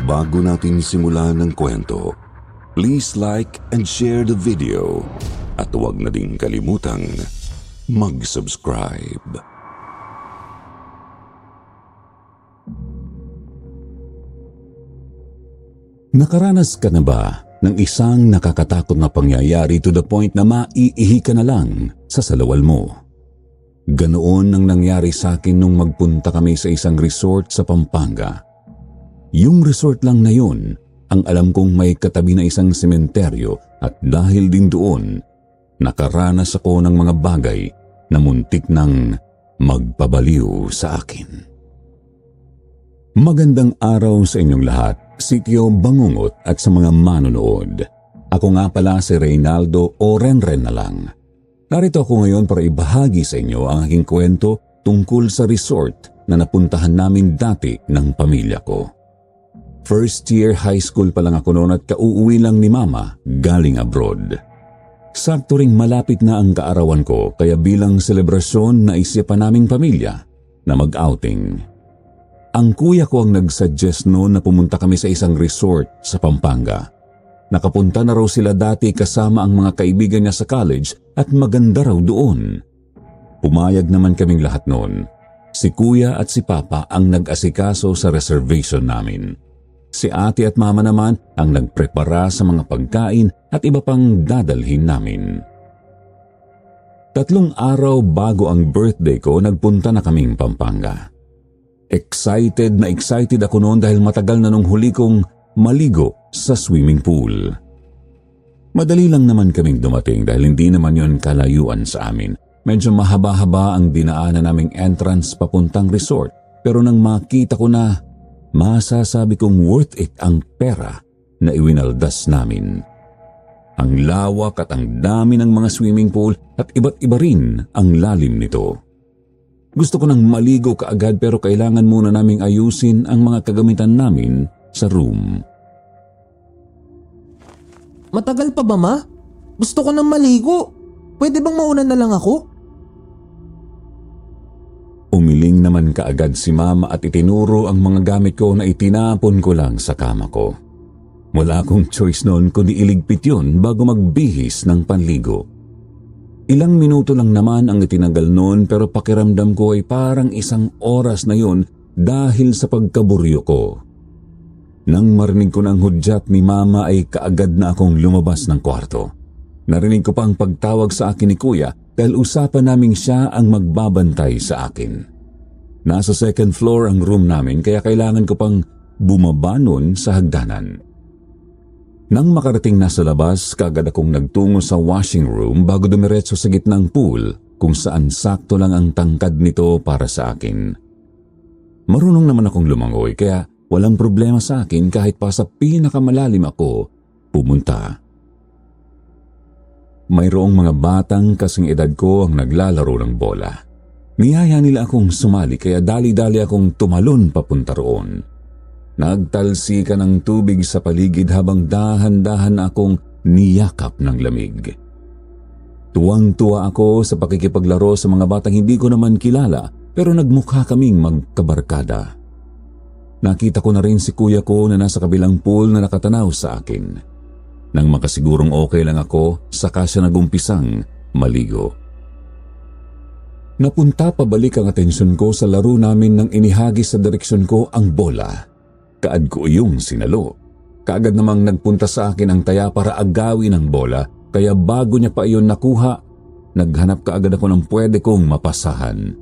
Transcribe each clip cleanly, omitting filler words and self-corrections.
Bago natin simulan ng kwento, please like and share the video at huwag na din kalimutang mag-subscribe. Nakaranas ka na ba ng isang nakakatakot na pangyayari to the point na maiihi ka na lang sa salawal mo? Ganoon ang nangyari sa akin nung magpunta kami sa isang resort sa Pampanga. Yung resort lang na yun, ang alam kong may katabi na isang sementeryo at dahil din doon, nakaranas ako ng mga bagay na muntik nang magpabaliw sa akin. Magandang araw sa inyong lahat, Sitio Bangungot at sa mga manonood. Ako nga pala si Reynaldo o Renren na lang. Narito ako ngayon para ibahagi sa inyo ang aking kwento tungkol sa resort na napuntahan namin dati ng pamilya ko. First year high school pa lang ako noon at kauuwi lang ni Mama galing abroad. Sakto ring malapit na ang kaarawan ko kaya bilang selebrasyon naisipan naming pamilya na mag-outing. Ang kuya ko ang nag-suggest noon na pumunta kami sa isang resort sa Pampanga. Nakapunta na raw sila dati kasama ang mga kaibigan niya sa college at maganda raw doon. Pumayag naman kaming lahat noon. Si kuya at si papa ang nag-asikaso sa reservation namin. Si ate at mama naman ang nagprepara sa mga pagkain at iba pang dadalhin namin. 3 araw bago ang birthday ko, nagpunta na kaming Pampanga. Excited na excited ako noon dahil matagal na nung huli kong maligo sa swimming pool. Madali lang naman kaming dumating dahil hindi naman yon kalayuan sa amin. Medyo mahaba-haba ang dinaanan naming entrance papuntang resort, pero nang makita ko na, masasabi kong worth it ang pera na iwinaldas namin. Ang lawak at ang dami ng mga swimming pool at iba't iba rin ang lalim nito. Gusto ko nang maligo kaagad pero kailangan muna naming ayusin ang mga kagamitan namin sa room. Matagal pa ba, Ma? Gusto ko nang maligo. Pwede bang mauna na lang ako? Umiling naman kaagad si Mama at itinuro ang mga gamit ko na itinapon ko lang sa kama ko. Wala akong choice noon kundi iligpit yun bago magbihis ng panligo. Ilang minuto lang naman ang itinagal noon pero pakiramdam ko ay parang 1 oras na yun dahil sa pagkaburyo ko. Nang marinig ko ng hudyat ni Mama ay kaagad na akong lumabas ng kwarto. Narinig ko pa ang pagtawag sa akin ni Kuya dahil usapan naming siya ang magbabantay sa akin. Nasa 2nd floor ang room namin kaya kailangan ko pang bumaba nun sa hagdanan. Nang makarating na sa labas, kaagad akong nagtungo sa washing room bago dumiretso sa gitnang pool kung saan sakto lang ang tangkad nito para sa akin. Marunong naman akong lumangoy kaya walang problema sa akin kahit pa sa pinakamalalim ako pumunta. Mayroong mga batang kasing edad ko ang naglalaro ng bola. Niyaya nila akong sumali kaya dali-dali akong tumalon papunta roon. Nagtalsika ng tubig sa paligid habang dahan-dahan na akong niyakap ng lamig. Tuwang-tuwa ako sa pakikipaglaro sa mga batang hindi ko naman kilala pero nagmukha kaming magkabarkada. Nakita ko na rin si kuya ko na nasa kabilang pool na nakatanaw sa akin. Nang makasigurong okay lang ako, saka siya nagumpisang maligo. Napunta pabalik ang atensyon ko sa laro namin nang inihagis sa direksyon ko ang bola. Kaad ko iyong sinalo. Kaagad namang nagpunta sa akin ang taya para agawin ang bola, kaya bago niya pa iyon nakuha, naghanap kaagad ako ng pwede kong mapasahan.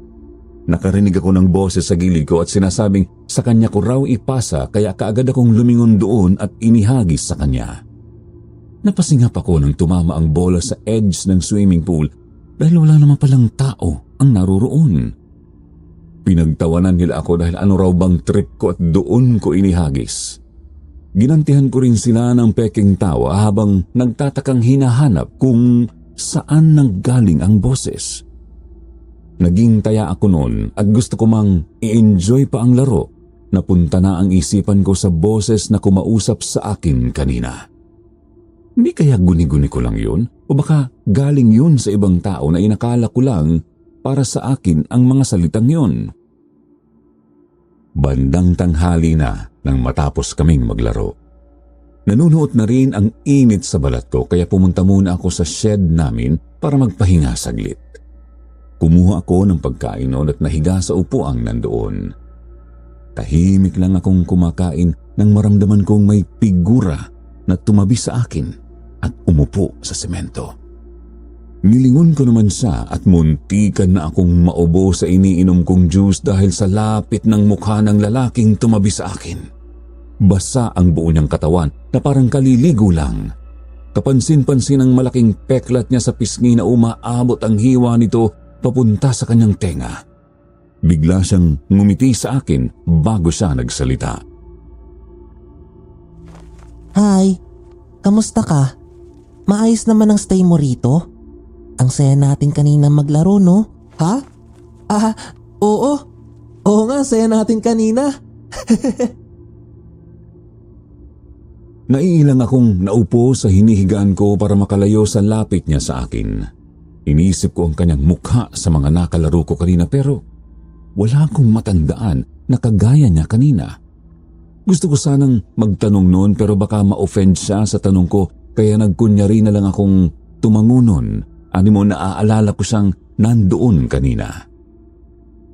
Nakarinig ako ng boses sa gilid ko at sinasabing sa kanya ko raw ipasa kaya kaagad akong lumingon doon at inihagis sa kanya. Napasingap ako nang tumama ang bola sa edge ng swimming pool dahil wala naman palang tao ang naroroon. Pinagtawanan nila ako dahil ano raw bang trip ko at doon ko inihagis. Ginantihan ko rin sila ng peking tawa habang nagtatakang hinahanap kung saan nanggaling ang boses. Naging taya ako noon at gusto ko mang i-enjoy pa ang laro. Napunta na ang isipan ko sa boses na kumausap sa akin kanina. Hindi kaya guni-guni ko lang yun? O baka galing yun sa ibang tao na inakala ko lang para sa akin ang mga salitang yun? Bandang tanghali na nang matapos kaming maglaro. Nanunuot na rin ang init sa balat ko kaya pumunta muna ako sa shed namin para magpahinga saglit. Kumuha ako ng pagkain noon at nahiga sa upuang nandoon. Tahimik lang akong kumakain nang maramdaman kong may figura na tumabi sa akin at umupo sa semento. Nilingon ko naman siya at muntikan na akong maubo sa iniinom kong juice dahil sa lapit ng mukha ng lalaking tumabi sa akin. Basa ang buo niyang katawan na parang kaliligo lang. Kapansin-pansin ang malaking peklat niya sa pisngi na umaabot ang hiwa nito papunta sa kanyang tenga. Bigla siyang ngumiti sa akin bago siya nagsalita. Hi, kamusta ka? Maayos naman ang stay mo rito? Ang saya natin kanina maglaro, no? Ha? Oo. Oo nga, saya natin kanina. Naiilang akong naupo sa hinihigaan ko para makalayo sa lapit niya sa akin. Iniisip ko ang kanyang mukha sa mga nakalaro ko kanina pero wala akong matandaan na kagaya niya kanina. Gusto ko sanang magtanong noon pero baka ma-offend siya sa tanong ko kaya nagkunyari na lang akong tumango noon. Animo naaalala ko siyang nandoon kanina.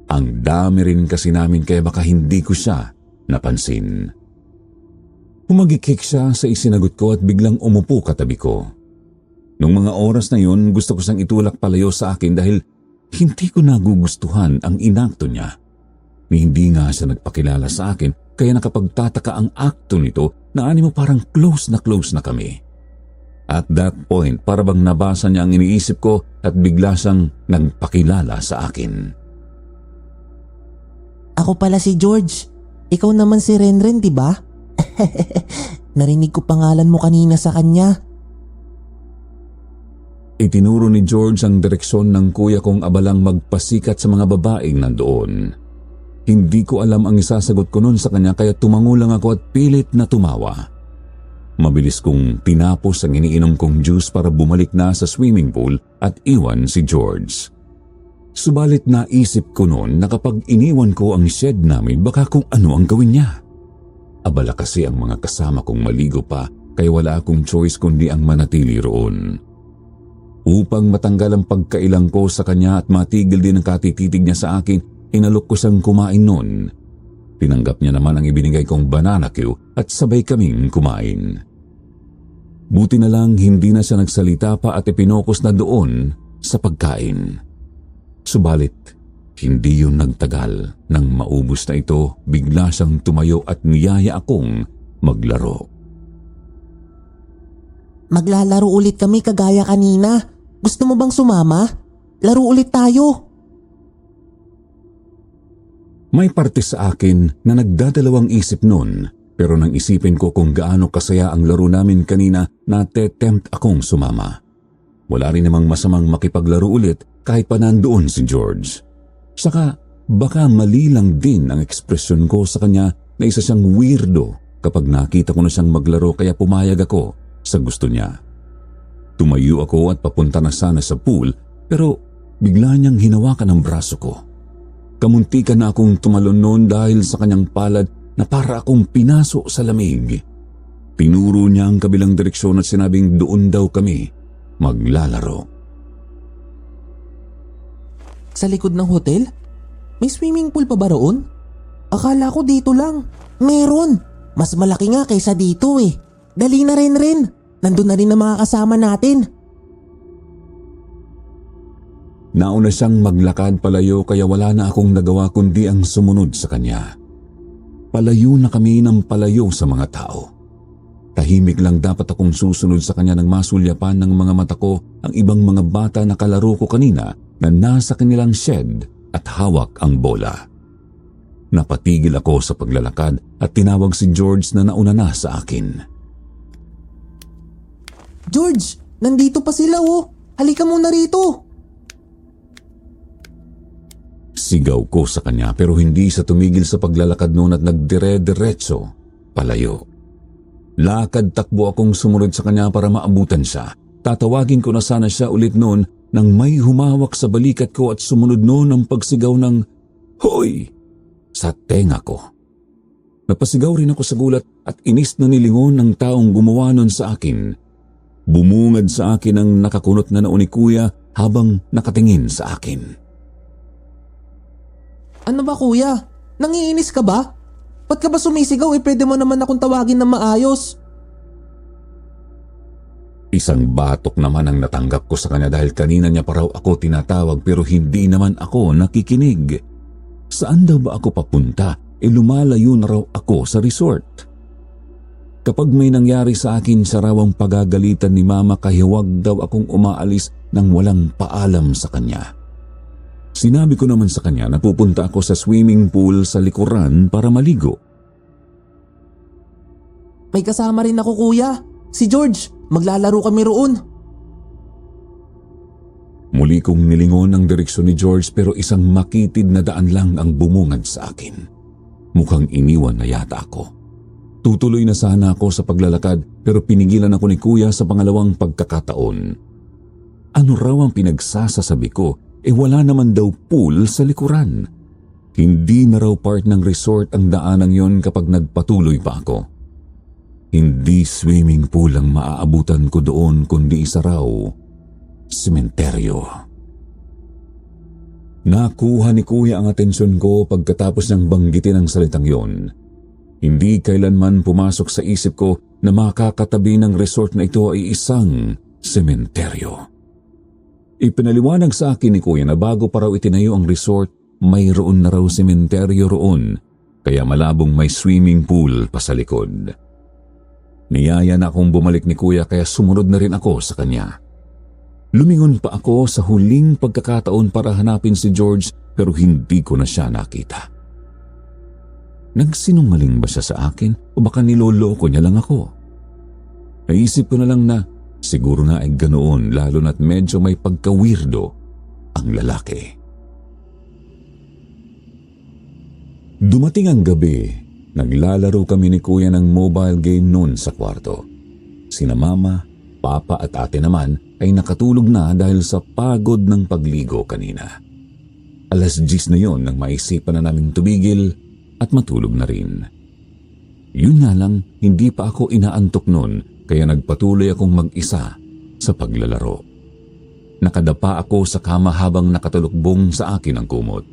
Ang dami rin kasi namin kaya baka hindi ko siya napansin. Humagikik siya sa isinagot ko at biglang umupo katabi ko. Nung mga oras na yun, gusto ko siyang itulak palayo sa akin dahil hindi ko nagugustuhan ang inakto niya. Hindi nga siya nagpakilala sa akin kaya nakapagtataka ang akto nito na animo parang close na kami. At that point, para bang nabasa niya ang iniisip ko at bigla siyang nagpakilala sa akin. Ako pala si George. Ikaw naman si Renren, di ba? Narinig ko pangalan mo kanina sa kanya. Itinuro ni George ang direksyon ng kuya kong abalang magpasikat sa mga babaeng nandoon. Hindi ko alam ang isasagot ko noon sa kanya kaya tumango lang ako at pilit na tumawa. Mabilis kong tinapos ang iniinom kong juice para bumalik na sa swimming pool at iwan si George. Subalit naisip ko noon na kapag iniwan ko ang shed namin baka kung ano ang gawin niya. Abala kasi ang mga kasama kong maligo pa kaya wala akong choice kundi ang manatili roon. Upang matanggal ang pagkailang ko sa kanya at matigil din ang katititig niya sa akin, inalok ko siyang kumain noon. Tinanggap niya naman ang ibinigay kong banana cue at sabay kaming kumain. Buti na lang hindi na siya nagsalita pa at ipinokus na doon sa pagkain. Subalit, hindi yun nagtagal. Nang maubos na ito, bigla siyang tumayo at niyaya akong maglaro. Maglalaro ulit kami kagaya kanina. Gusto mo bang sumama? Laro ulit tayo. May parte sa akin na nagdadalawang isip noon pero nang isipin ko kung gaano kasaya ang laro namin kanina nate-tempt akong sumama. Wala rin namang masamang makipaglaro ulit kahit pa nandoon si George. Saka baka mali lang din ang ekspresyon ko sa kanya na isa siyang weirdo kapag nakita ko na siyang maglaro kaya pumayag ako sa gusto niya. Tumayo ako at papunta na sana sa pool pero bigla niyang hinawakan ang braso ko. Kamuntikan na akong tumalon noon dahil sa kanyang palad na para akong pinaso sa lamig. Tinuro niya ang kabilang direksyon at sinabing doon daw kami maglalaro. Sa likod ng hotel? May swimming pool pa ba roon? Akala ko dito lang. Meron. Mas malaki nga kaysa dito eh. Dali na rin. Nandun na rin ang mga kasama natin. Nauna siyang maglakad palayo kaya wala na akong nagawa kundi ang sumunod sa kanya. Palayo na kami ng palayo sa mga tao. Tahimik lang dapat akong susunod sa kanya nang masulyapan ng mga mata ko ang ibang mga bata na kalaro ko kanina na nasa kanilang shed at hawak ang bola. Napatigil ako sa paglalakad at tinawag si George na nauna na sa akin. George, nandito pa sila oh. Halika muna rito. Sigaw ko sa kanya pero hindi sa tumigil sa paglalakad noon at nagdire-diretso palayo. Lakad takbo akong sumunod sa kanya para maabutan siya. Tatawagin ko na sana siya ulit noon nang may humawak sa balikat ko at sumunod noon ang pagsigaw ng "Hoy!" sa tenga ko. Napasigaw rin ako sa gulat at inis na nilingon ng taong gumawa nun sa akin. Bumungad sa akin ang nakakunot na noo ni Kuya habang nakatingin sa akin. Ano ba kuya? Nangiinis ka ba? Ba't ka ba sumisigaw pwede mo naman akong tawagin na maayos? Isang batok naman ang natanggap ko sa kanya dahil kanina niya pa raw ako tinatawag pero hindi naman ako nakikinig. Saan daw ba ako papunta? Lumalayo na raw ako sa resort. Kapag may nangyari sa akin, siya raw ang pagagalitan ni Mama kaya huwag daw akong umaalis nang walang paalam sa kanya. Sinabi ko naman sa kanya na pupunta ako sa swimming pool sa likuran para maligo. May kasama rin ako kuya, si George. Maglalaro kami roon. Muli kong nilingon ang direksyon ni George pero isang makitid na daan lang ang bumungad sa akin. Mukhang iniwan na yata ako. Tutuloy na sana ako sa paglalakad pero pinigilan ako ni Kuya sa pangalawang pagkakataon. Ano raw ang pinagsasasabi ko? Wala naman daw pool sa likuran. Hindi na raw part ng resort ang daanang yon kapag nagpatuloy pa ako. Hindi swimming pool ang maaabutan ko doon kundi isa raw sementeryo. Nakuha ni Kuya ang atensyon ko pagkatapos niyang banggitin ang salitang yon. Hindi kailanman pumasok sa isip ko na makakatabi ng resort na ito ay isang sementeryo. Ipinaliwanag sa akin ni Kuya na bago pa raw itinayo ang resort, mayroon na raw sementeryo roon, kaya malabong may swimming pool pa sa likod. Niyaya na akong bumalik ni Kuya kaya sumunod na rin ako sa kanya. Lumingon pa ako sa huling pagkakataon para hanapin si George pero hindi ko na siya nakita. Nagsinungaling ba siya sa akin o baka niloloko niya lang ako? Naisip ko na lang na siguro nga ay ganoon lalo na't medyo may pagka-weirdo ang lalaki. Dumating ang gabi. Naglalaro kami ni Kuya ng mobile game noon sa kwarto. Sina Mama, Papa at Ate naman ay nakatulog na dahil sa pagod ng pagligo kanina. 10:00 na yon nang maisipan na naming tumigil at matulog na rin. Yun nga lang, hindi pa ako inaantok noon kaya nagpatuloy akong mag-isa sa paglalaro. Nakadapa ako sa kama habang nakatulukbong sa akin ang kumot.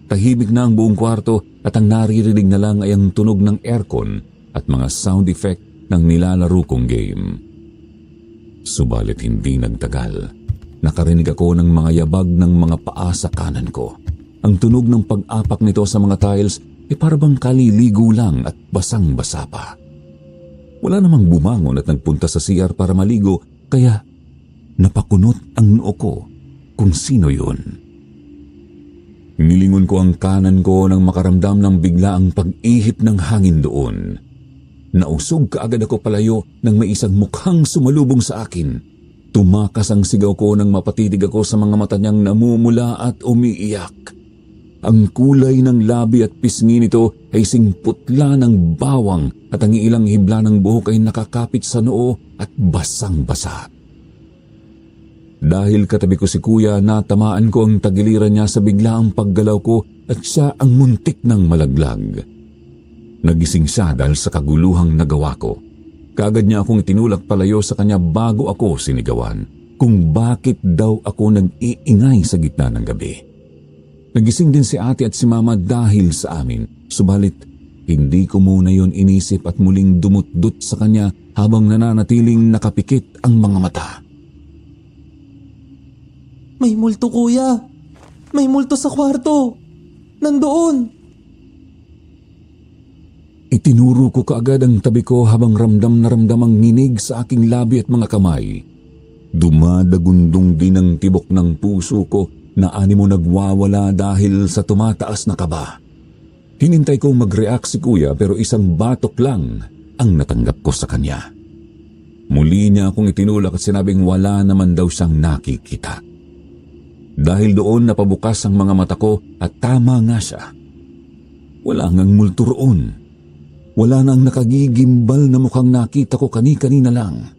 Tahimik na ang buong kwarto at ang naririnig na lang ay ang tunog ng aircon at mga sound effect ng nilalaro kong game. Subalit hindi nagtagal. Nakarinig ako ng mga yabag ng mga paa sa kanan ko. Ang tunog ng pag-apak nito sa mga tiles ay parabang kaliligo lang at basang-basa pa. Wala namang bumangon at nagpunta sa CR para maligo kaya napakunot ang noo ko kung sino yun. Nilingon ko ang kanan ko nang makaramdam ng biglaang pag-ihip ng hangin doon. Nausog kaagad ako palayo nang may isang mukhang sumalubong sa akin. Tumakas ang sigaw ko nang mapatitig ako sa mga mata niyang namumula at umiiyak. Ang kulay ng labi at pisngi nito ay singputla ng bawang at ang ilang hibla ng buhok ay nakakapit sa noo at basang-basa. Dahil katabi ko si Kuya, natamaan ko ang tagiliran niya sa biglaang paggalaw ko at siya ang muntik ng malaglag. Nagising siya dahil sa kaguluhang nagawa ko. Kaagad niya akong itinulak palayo sa kanya bago ako sinigawan kung bakit daw ako nag-iingay sa gitna ng gabi. Nagising din si Ate at si Mama dahil sa amin, subalit hindi ko muna yon inisip at muling dumutdut sa kanya habang nananatiling nakapikit ang mga mata. May multo kuya. May multo sa kwarto. Nandoon. Itinuro ko kaagad ang tabi ko habang ramdam na ramdam ang nginig sa aking labi at mga kamay. Dumadagundong din ang tibok ng puso ko na animo nagwawala dahil sa tumataas na kaba. Hinintay kong mag-react si Kuya pero isang batok lang ang natanggap ko sa kanya. Muli niya akong itinulak at sinabing wala naman daw siyang nakikita. Dahil doon napabukas ang mga mata ko at tama nga siya. Wala ngang multo roon. Wala nang nakagigimbal na mukhang nakita ko kani-kanina lang.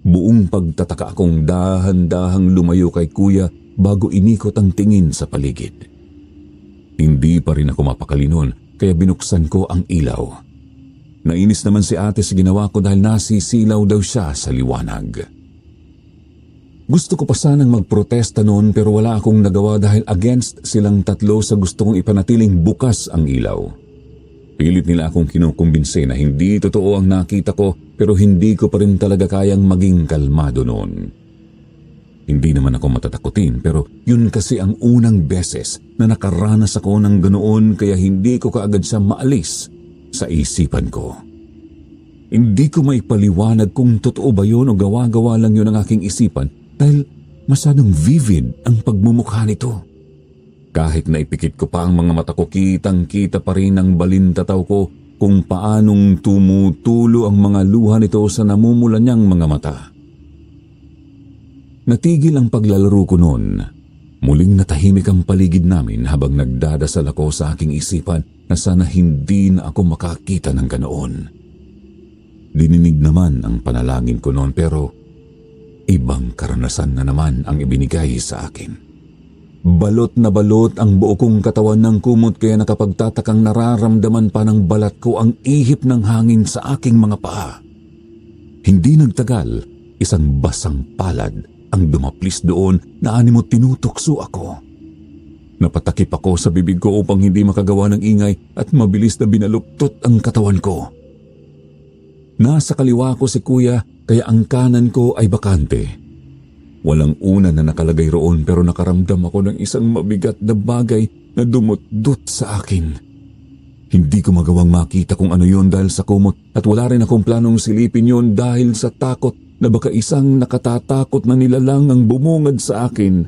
Buong pagtataka akong dahan-dahang lumayo kay Kuya bago inikot ang tingin sa paligid. Hindi pa rin ako mapakali noon kaya binuksan ko ang ilaw. Nainis naman si ate sa ginawa ko dahil nasisilaw daw siya sa liwanag. Gusto ko pa sanang magprotesta noon pero wala akong nagawa dahil against silang tatlo sa gusto kong ipanatiling bukas ang ilaw. Pilit nila akong kinukumbinse na hindi totoo ang nakita ko pero hindi ko pa rin talaga kayang maging kalmado noon. Hindi naman ako matatakutin pero yun kasi ang unang beses na nakaranas ako ng ganoon kaya hindi ko kaagad siya maalis sa isipan ko. Hindi ko maipaliwanag kung totoo ba yun o gawa-gawa lang yun ang aking isipan dahil masyadong vivid ang pagmumukha nito. Kahit na ipikit ko pa ang mga mata ko, kitang-kita pa rin ang balintataw ko kung paanong tumutulo ang mga luha nito sa namumula niyang mga mata. Natigil ang paglalaro ko noon. Muling natahimik ang paligid namin habang nagdadasal ako sa aking isipan na sana hindi na ako makakita ng ganoon. Dininig naman ang panalangin ko noon pero ibang karanasan na naman ang ibinigay sa akin. Balot na balot ang buo kong katawan ng kumot kaya nakapagtatakang nararamdaman pa ng balat ko ang ihip ng hangin sa aking mga paa. Hindi nagtagal, isang basang palad ang dumaplis doon na animot tinutokso ako. Napatakip ako sa bibig ko upang hindi makagawa ng ingay at mabilis na binaluktot ang katawan ko. Nasa kaliwa ko si kuya kaya ang kanan ko ay bakante. Walang una na nakalagay roon pero nakaramdam ako ng isang mabigat na bagay na dumutdut sa akin. Hindi ko magawang makita kung ano yun dahil sa kumot at wala rin akong planong silipin yun dahil sa takot na baka isang nakatatakot na nilalang ang bumungad sa akin.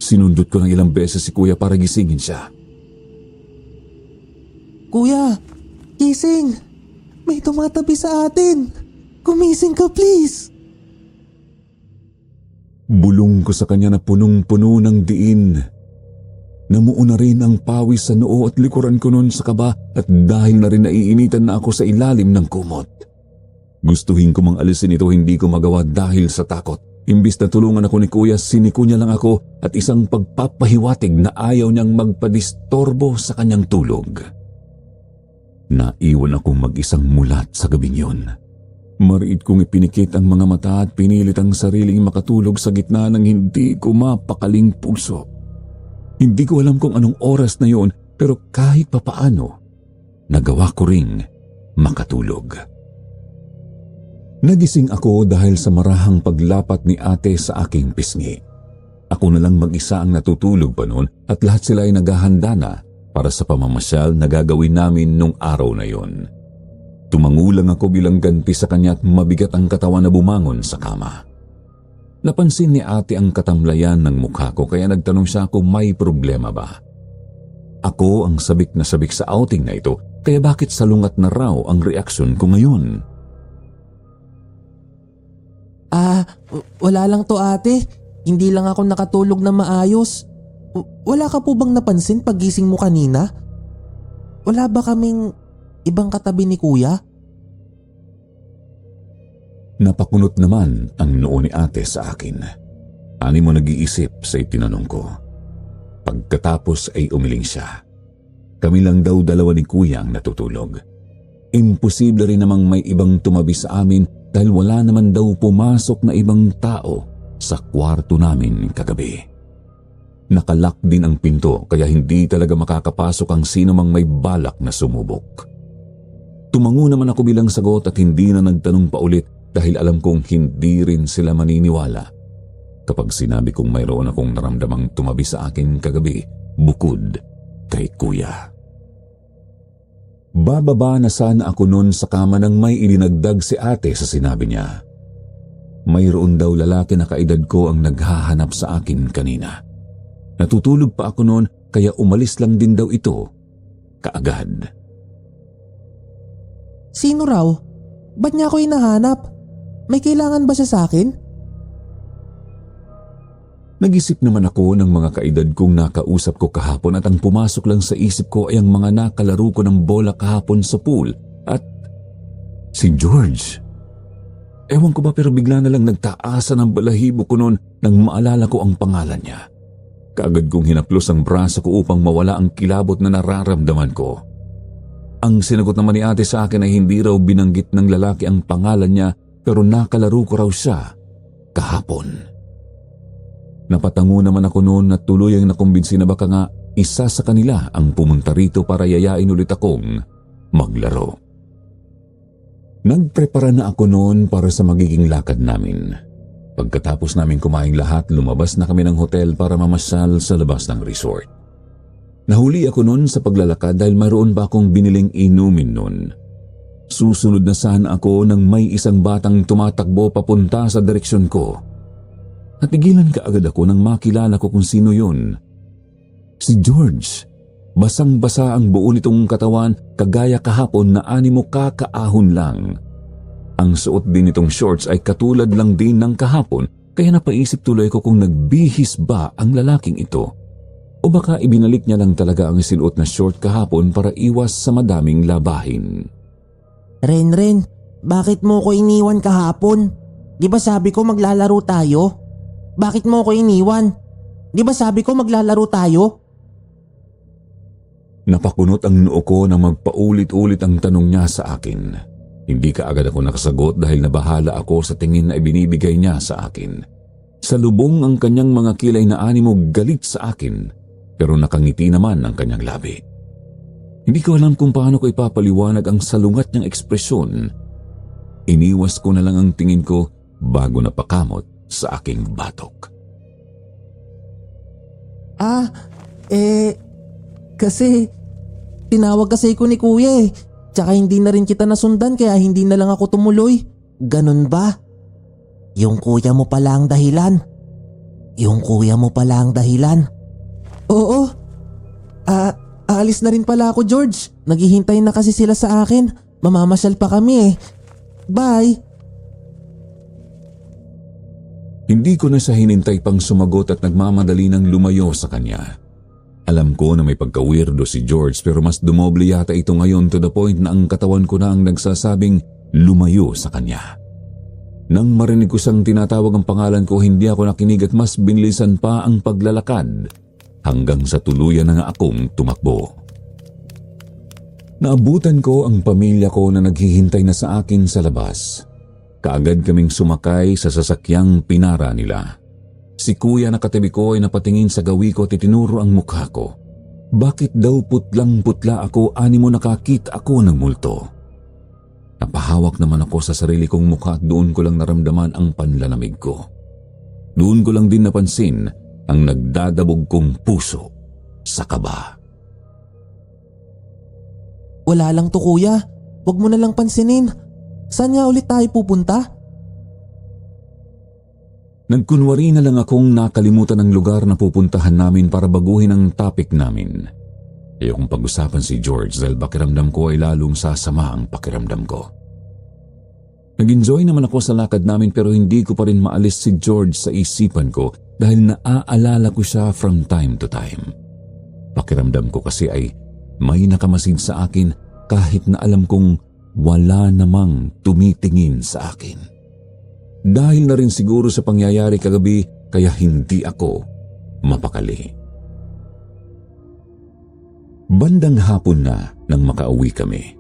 Sinundot ko ng ilang beses si kuya para gisingin siya. Kuya, gising! May tumatabi sa atin! Gumising ka please! Bulong ko sa kanya na punong-puno ng diin. Namuo na rin ang pawis sa noo at likuran ko noon sa kaba at dahil na rin naiinitan na ako sa ilalim ng kumot. Gustuhin ko mang alisin ito, hindi ko magawa dahil sa takot. Imbis na tulungan ako ni kuya, siniko niya lang ako at isang pagpapahiwatig na ayaw niyang magpadistorbo sa kanyang tulog. Naiwan akong mag-isang mulat sa gabing yun. Mariit kong ipinikit ang mga mata at pinilit ang sariling makatulog sa gitna ng hindi ko mapakaling puso. Hindi ko alam kung anong oras na yun pero kahit papaano, nagawa ko ring makatulog. Nagising ako dahil sa marahang paglapat ni ate sa aking pisngi. Ako na lang mag-isa ang natutulog pa noon at lahat sila ay naghahanda na para sa pamamasyal na gagawin namin nung araw na yon. Tumangulang ako bilang ganti sa kanya at mabigat ang katawan na bumangon sa kama. Napansin ni ate ang katamlayan ng mukha ko kaya nagtanong siya kung may problema ba. Ako ang sabik na sabik sa outing na ito kaya bakit salungat na raw ang reaksyon ko ngayon? Wala lang to ate. Hindi lang ako nakatulog na maayos. Wala ka po bang napansin paggising mo kanina? Wala ba kaming ibang katabi ni kuya? Napakunot naman ang noo ni ate sa akin. Ani mo nag-iisip sa itinanong ko. Pagkatapos ay umiling siya. Kami lang daw dalawa ni kuya ang natutulog. Imposible rin namang may ibang tumabi sa amin dahil wala naman daw pumasok na ibang tao sa kwarto namin kagabi. Nakalak din ang pinto kaya hindi talaga makakapasok ang sino mang may balak na sumubok. Tumango naman ako bilang sagot at hindi na nagtanong pa ulit dahil alam kong hindi rin sila maniniwala kapag sinabi kong mayroon akong naramdamang tumabi sa akin kagabi bukod kay kuya. Bababa na sana ako noon sa kama nang may ilinagdag si ate sa sinabi niya. Mayroon daw lalaki na kaedad ko ang naghahanap sa akin kanina. Natutulog pa ako noon kaya umalis lang din daw ito kaagad. Sino raw? Ba't niya ako hinahanap? May kailangan ba siya sa akin? Nag-isip naman ako ng mga kaedad kong nakausap ko kahapon at ang pumasok lang sa isip ko ay ang mga nakalaro ko ng bola kahapon sa pool at si George. Ewan ko ba pero bigla na lang nagtaasan ang balahibo ko noon nang maalala ko ang pangalan niya. Kaagad kong hinaplos ang braso ko upang mawala ang kilabot na nararamdaman ko. Ang sinagot naman ni ate sa akin ay hindi raw binanggit ng lalaki ang pangalan niya pero nakalaro ko raw siya kahapon. Napatango naman ako noon at tuluyang nakumbinsi na baka nga isa sa kanila ang pumunta rito para yayain ulit akong maglaro. Nagprepara na ako noon para sa magiging lakad namin. Pagkatapos namin kumain lahat, lumabas na kami ng hotel para mamasyal sa labas ng resort. Nahuli ako noon sa paglalakad dahil mayroon ba akong biniling inumin noon. Susunod na sana ako nang may isang batang tumatakbo papunta sa direksyon ko. Natigilan kaagad ako nang makilala ko kung sino yun. Si George. Basang-basa ang buo nitong katawan kagaya kahapon na animo kakaahon lang. Ang suot din nitong shorts ay katulad lang din ng kahapon kaya napaisip tuloy ko kung nagbihis ba ang lalaking ito. O baka ibinalik niya lang talaga ang sinuot na short kahapon para iwas sa madaming labahin. Ren, bakit mo ko iniwan kahapon? Di ba sabi ko maglalaro tayo? Bakit mo ko iniwan? Di ba sabi ko maglalaro tayo? Napakunot ang noo ko na magpaulit-ulit ang tanong niya sa akin. Hindi kaagad ako nakasagot dahil nabahala ako sa tingin na ibinibigay niya sa akin. Sa lubong ang kanyang mga kilay na animo galit sa akin pero nakangiti naman ang kanyang labi. Hindi ko alam kung paano ko ipapaliwanag ang salungat niyang ekspresyon. Iniwas ko na lang ang tingin ko bago napakamot sa aking batok. Kasi tinawag kasi ko ni kuya eh. Tsaka hindi na rin kita nasundan kaya hindi na lang ako tumuloy. Ganun ba? Yung kuya mo pala ang dahilan. Oo. Aalis na rin pala ako, George. Naghihintay na kasi sila sa akin. Mamamasyal pa kami eh. Bye. Hindi ko na siya hinintay pang sumagot at nagmamadali ng lumayo sa kanya. Alam ko na may pagka-weirdo si George pero mas dumoble yata ito ngayon to the point na ang katawan ko na ang nagsasabing lumayo sa kanya. Nang marinig ko siyang tinatawag ang pangalan ko, hindi ako nakinig at mas binilisan pa ang paglalakad hanggang sa tuluyan na nga akong tumakbo. Naabutan ko ang pamilya ko na naghihintay na sa akin sa labas. Kaagad kaming sumakay sa sasakyang pinara nila. Si kuya na katabi ko ay napatingin sa gawi ko at itinuro ang mukha ko. Bakit daw putlang-putla ako animo nakakita ako ng multo? Napahawak naman ako sa sarili kong mukha at doon ko lang naramdaman ang panlalamig ko. Doon ko lang din napansin ang nagdadabog kong puso sa kaba. Wala lang to kuya. Huwag mo na lang pansinin. Saan nga ulit tayo pupunta? Nagkunwari na lang akong nakalimutan ang lugar na pupuntahan namin para baguhin ang topic namin. Ayokong pag-usapan si George dahil pakiramdam ko ay lalong sasama ang pakiramdam ko. Nag-enjoy naman ako sa lakad namin pero hindi ko pa rin maalis si George sa isipan ko dahil naaalala ko siya from time to time. Pakiramdam ko kasi ay may nakamasid sa akin kahit na alam kong wala namang tumitingin sa akin. Dahil na rin siguro sa pangyayari kagabi kaya hindi ako mapakali. Bandang hapon na nang makauwi kami.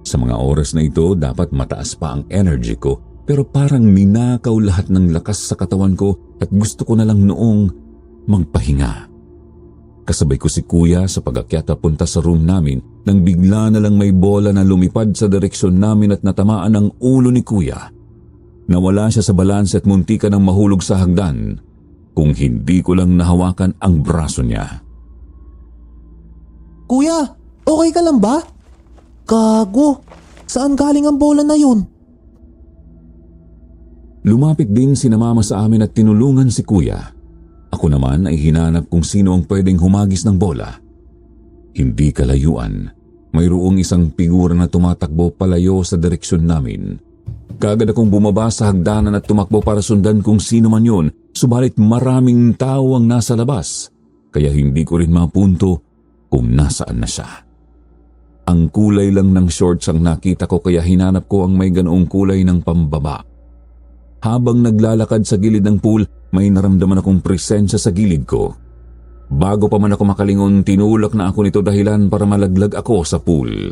Sa mga oras na ito dapat mataas pa ang energy ko pero parang ninakaw lahat ng lakas sa katawan ko at gusto ko na lang noong magpahinga. Kasabay ko si kuya sa pag-akyat papunta sa room namin nang bigla na lang may bola na lumipad sa direksyon namin at natamaan ang ulo ni kuya. Nawala siya sa balanse at muntika nang mahulog sa hagdan kung hindi ko lang nahawakan ang braso niya. Kuya, okay ka lang ba? Gago, saan galing ang bola na yun? Lumapit din si mama sa amin at tinulungan si kuya. Ako naman ay hinanap kung sino ang pwedeng humagis ng bola. Hindi kalayuan, mayroong isang figura na tumatakbo palayo sa direksyon namin. Kaagad akong bumaba sa hagdanan at tumakbo para sundan kung sino man yun, subalit maraming tao ang nasa labas, kaya hindi ko rin mapunto kung nasaan na siya. Ang kulay lang ng shorts ang nakita ko kaya hinanap ko ang may ganoong kulay ng pambaba. Habang naglalakad sa gilid ng pool, may naramdaman akong presensya sa gilid ko. Bago pa man ako makalingon, tinulak na ako nito dahilan para malaglag ako sa pool.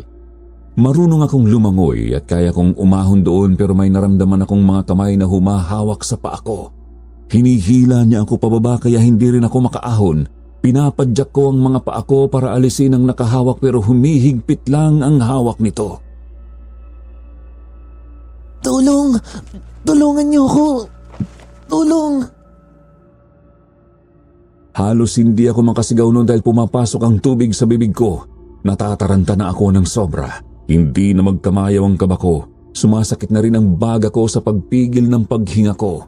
Marunong akong lumangoy at kaya kong umahon doon pero may naramdaman akong mga kamay na humahawak sa paa ko. Hinihila niya ako pababa kaya hindi rin ako makaahon. Pinapadyak ko ang mga paa ko para alisin ang nakahawak pero humihigpit lang ang hawak nito. Tulong! Tulungan niyo ako! Tulong! Halos hindi ako makasigaw noon dahil pumapasok ang tubig sa bibig ko. Natataranta na ako ng sobra. Hindi na magkamayaw ang kaba ko. Sumasakit na rin ang baga ko sa pagpigil ng paghinga ko.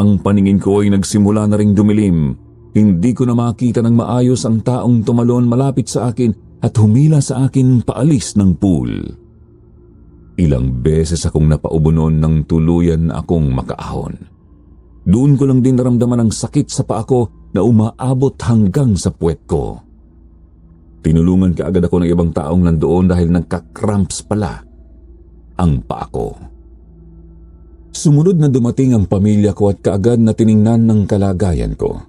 Ang paningin ko ay nagsimula na ring dumilim. Hindi ko na makita ng maayos ang taong tumalon malapit sa akin at humila sa akin paalis ng pool. Ilang beses akong napaubo noon nang tuluyan na akong makaahon. Doon ko lang din naramdaman ang sakit sa paa ko na umaabot hanggang sa puwet ko. Tinulungan kaagad ako ng ibang taong nandoon dahil nagka-cramps pala ang paa ko. Sumunod na dumating ang pamilya ko at kaagad na tiningnan ng kalagayan ko.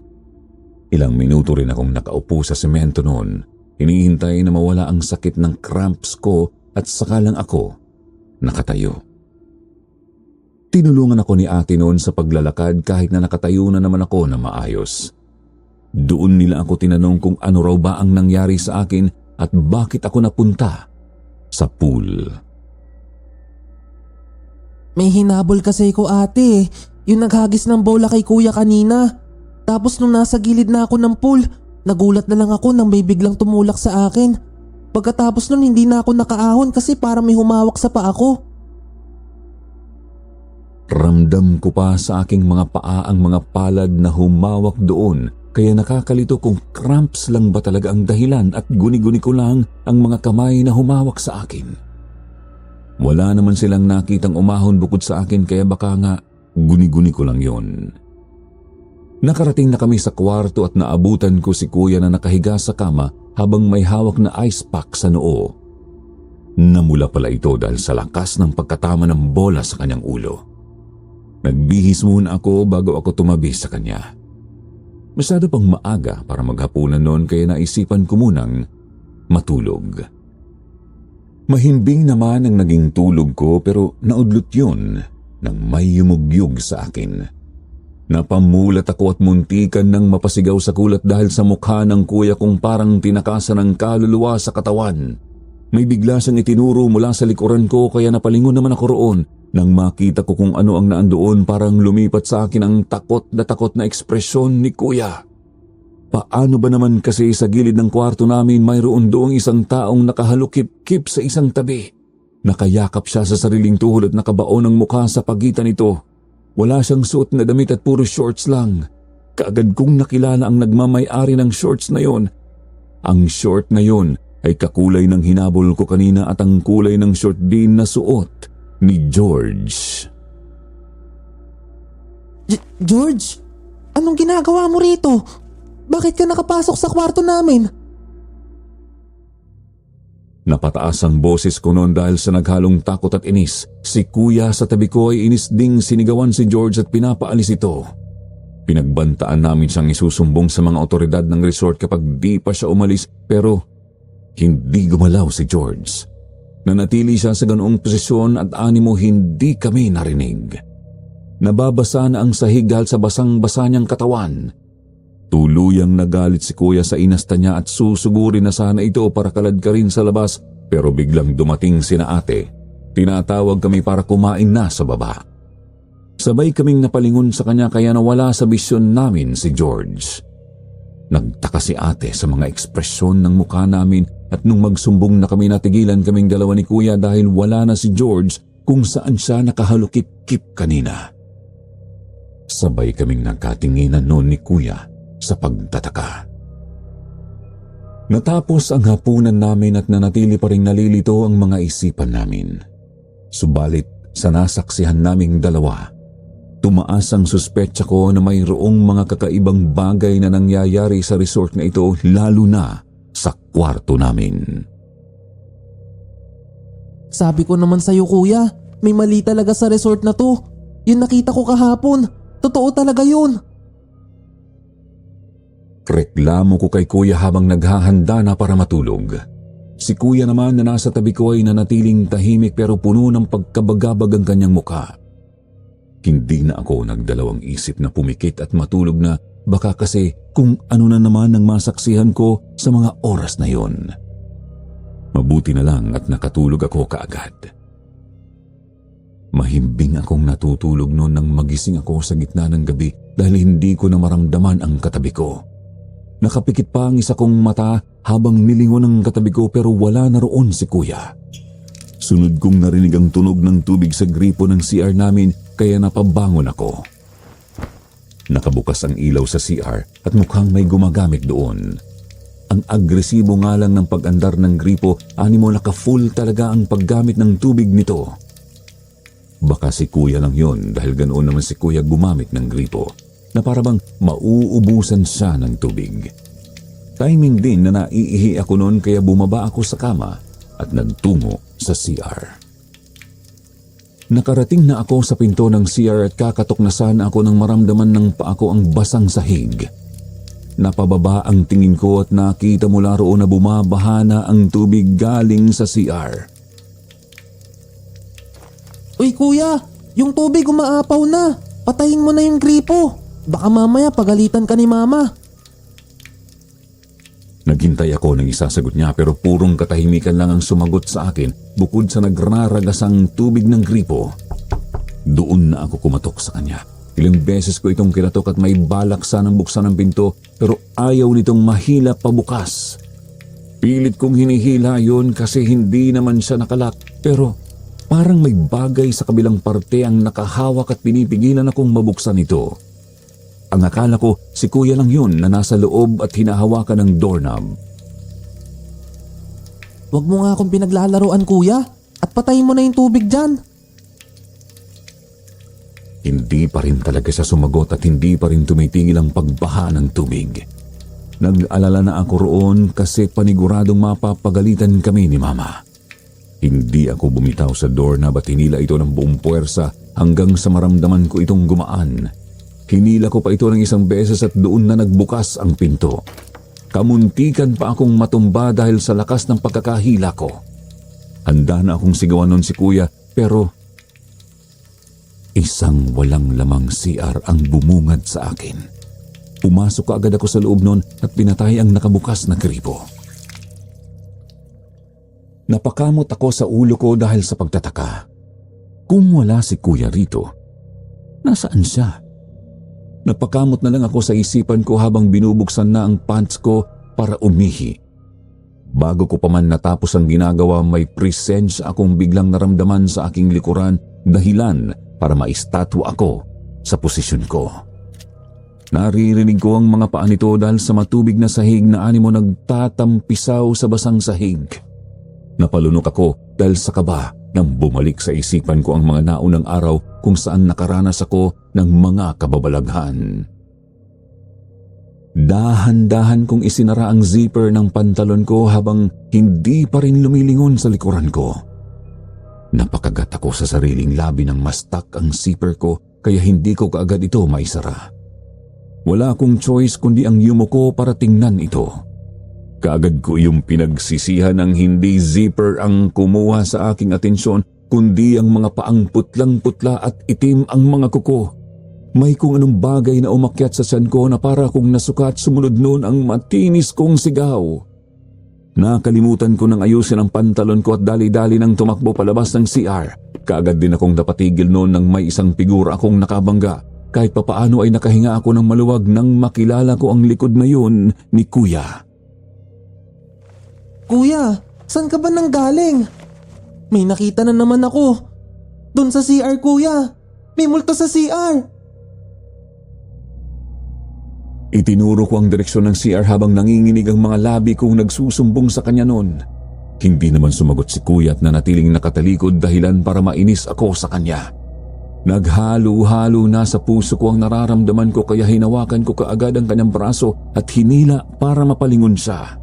Ilang minuto rin akong nakaupo sa semento noon. Hinihintay na mawala ang sakit ng cramps ko at saka lang ako nakatayo. Tinulungan ako ni ate noon sa paglalakad kahit na nakatayo na naman ako na maayos. Doon nila ako tinanong kung ano raw ba ang nangyari sa akin at bakit ako napunta sa pool. May hinabol kasi ko ate. Yung naghagis ng bola kay kuya kanina. Tapos nung nasa gilid na ako ng pool, nagulat na lang ako nang may biglang tumulak sa akin. Pagkatapos nun hindi na ako nakaahon kasi parang may humawak sa paa ko. Ramdam ko pa sa aking mga paa ang mga palad na humawak doon kaya nakakalito kung cramps lang ba talaga ang dahilan at guni-guni ko lang ang mga kamay na humawak sa akin. Wala naman silang nakitang umahon bukod sa akin kaya baka nga guni-guni ko lang yon. Nakarating na kami sa kwarto at naabutan ko si kuya na nakahiga sa kama habang may hawak na ice pack sa noo. Namula pala ito dahil sa lakas ng pagkatama ng bola sa kanyang ulo. Nagbihis muna ako bago ako tumabi sa kanya. Masyado pang maaga para maghapunan noon kaya naisipan ko munang matulog. Mahimbing naman ang naging tulog ko pero naudlot yun nang may yumugyug sa akin. Napamulat ako at muntikan nang mapasigaw sa kulat dahil sa mukha ng kuya kong parang tinakasan ng kaluluwa sa katawan. May bigla siyang itinuro mula sa likuran ko kaya napalingon naman ako roon. Nang makita ko kung ano ang naandoon parang lumipat sa akin ang takot na ekspresyon ni kuya. Paano ba naman kasi sa gilid ng kwarto namin mayroon doong isang taong nakahalukip-kip sa isang tabi. Nakayakap siya sa sariling tuhod at nakabaon ang mukha sa pagitan nito. Wala siyang suot na damit at puro shorts lang. Kaagad kong nakilala ang nagmamay-ari ng shorts na yon. Ang short na yon ay kakulay ng hinabol ko kanina at ang kulay ng short din na suot ni George. George? Anong ginagawa mo rito? Bakit ka nakapasok sa kwarto namin? Napataas ang boses ko noon dahil sa naghalong takot at inis. Si kuya sa tabi ko ay inis ding sinigawan si George at pinapaalis ito. Pinagbantaan namin siyang isusumbong sa mga otoridad ng resort kapag di pa siya umalis pero hindi gumalaw si George. Nanatili siya sa ganoong posisyon at animo hindi kami narinig. Nababasa na ang sahig dahil sa basang-basa niyang katawan. Tuluyang nagalit si kuya sa inasta niya at susugurin na sana ito para kalad ka rin sa labas pero biglang dumating sina ate. Tinatawag kami para kumain na sa baba. Sabay kaming napalingon sa kanya kaya nawala sa bisyon namin si George. Nagtaka si ate sa mga ekspresyon ng mukha namin at nung magsumbong na kami natigilan kaming dalawa ni kuya dahil wala na si George kung saan siya nakahalukip-kip kanina. Sabay kaming nagkatinginan noon ni kuya sa pagtataka. Natapos ang hapunan namin at nanatili pa ring nalilito ang mga isipan namin. Subalit sa nasaksihan naming dalawa, tumaas ang suspetsa ko na mayroong mga kakaibang bagay na nangyayari sa resort na ito lalo na sa kwarto namin. Sabi ko naman sa'yo kuya, may mali talaga sa resort na to. Yung nakita ko kahapon, totoo talaga yun. Reklamo ko kay kuya habang naghahanda na para matulog. Si kuya naman na nasa tabi ko ay nanatiling tahimik pero puno ng pagkabagabag ang kanyang mukha. Hindi na ako nagdalawang isip na pumikit at matulog na baka kasi kung ano na naman ang masaksihan ko sa mga oras na yon. Mabuti na lang at nakatulog ako kaagad. Mahimbing akong natutulog noon nang magising ako sa gitna ng gabi dahil hindi ko na maramdaman ang katabi ko. Nakapikit pa ang isa kong mata habang nilingon ang katabi ko pero wala na roon si kuya. Sunod kong narinig ang tunog ng tubig sa gripo ng CR namin kaya napabangon ako. Nakabukas ang ilaw sa CR at mukhang may gumagamit doon. Ang agresibo nga lang ng pag-andar ng gripo, animo naka-full talaga ang paggamit ng tubig nito. Baka si kuya lang yon dahil ganoon naman si kuya gumamit ng gripo na parabang mauubusan siya ng tubig. Timing din na naiihi ako noon kaya bumaba ako sa kama at nagtungo sa CR. Nakarating na ako sa pinto ng CR at kakatok na sana ako nang maramdaman ng paa ko ang basang sahig. Napababa ang tingin ko at nakita mula roon na bumabaha na ang tubig galing sa CR. Uy kuya, yung tubig umaapaw na. Patayin mo na yung gripo. Baka mamaya pagalitan ka ni mama. Naghintay ako ng isasagot niya pero purong katahimikan lang ang sumagot sa akin bukod sa nagraragasang tubig ng gripo. Doon na ako kumatok sa kanya. Ilang beses ko itong kinatok at may balak sanang buksan ang pinto pero ayaw nitong mahila pabukas. Pilit kong hinihila yun kasi hindi naman siya nakalak pero parang may bagay sa kabilang parte ang nakahawak at pinipigilan akong mabuksan ito. Ang akala ko si kuya lang yun na nasa loob at hinahawakan ng doorknob. Huwag mo nga akong pinaglalaroan kuya at patayin mo na yung tubig dyan. Hindi pa rin talaga siya sumagot at hindi pa rin tumitigil ang pagbaha ng tubig. Nag-alala na ako roon kasi paniguradong mapapagalitan kami ni mama. Hindi ako bumitaw sa doorknob at hinila ito ng buong puwersa hanggang sa maramdaman ko itong gumaan. Hinila ko pa ito ng isang beses at doon na nagbukas ang pinto. Kamuntikan pa akong matumba dahil sa lakas ng pagkakahila ko. Handa na akong sigawan nun si kuya pero isang walang lamang CR ang bumungad sa akin. Pumasok agad ako sa loob nun at pinatay ang nakabukas na gripo. Napakamot ako sa ulo ko dahil sa pagtataka. Kung wala si kuya rito, nasaan siya? Napakamot na lang ako sa isipan ko habang binubuksan na ang pants ko para umihi. Bago ko pa man natapos ang ginagawa, may presensya akong biglang naramdaman sa aking likuran, dahilan para maistatwa ako sa posisyon ko. Naririnig ko ang mga paa nito dahil sa matubig na sahig na animo nagtatampisaw sa basang sahig. Napalunok ako dahil sa kaba nang bumalik sa isipan ko ang mga naunang araw kung saan nakaranas ako ng mga kababalaghan. Dahan-dahan kong isinara ang zipper ng pantalon ko habang hindi pa rin lumilingon sa likuran ko. Napakagat ako sa sariling labi ng mastak ang zipper ko kaya hindi ko kaagad ito maisara. Wala akong choice kundi ang yumuko para tingnan ito. Kaagad ko yung pinagsisihan ng hindi zipper ang kumuha sa aking atensyon kundi ang mga paang putlang-putla at itim ang mga kuko. May kung anong bagay na umakyat sa tiyan ko na para kong nasukat, sumunod noon ang matinis kong sigaw. Nakalimutan ko nang ayusin ang pantalon ko at dali-dali nang tumakbo palabas ng CR. Kaagad din akong napatigil noon nang may isang figura akong nakabangga. Kahit papaano ay nakahinga ako ng maluwag nang makilala ko ang likod na yun ni kuya. Kuya, saan ka ba nanggaling? May nakita na naman ako. Doon sa CR kuya. May multo sa CR. Itinuro ko ang direksyon ng CR habang nanginginig ang mga labi kong nagsusumbong sa kanya noon. Hindi naman sumagot si kuya at nanatiling nakatalikod dahilan para mainis ako sa kanya. Naghalo-halo na sa puso ko ang nararamdaman ko kaya hinawakan ko kaagad ang kanyang braso at hinila para mapalingon siya.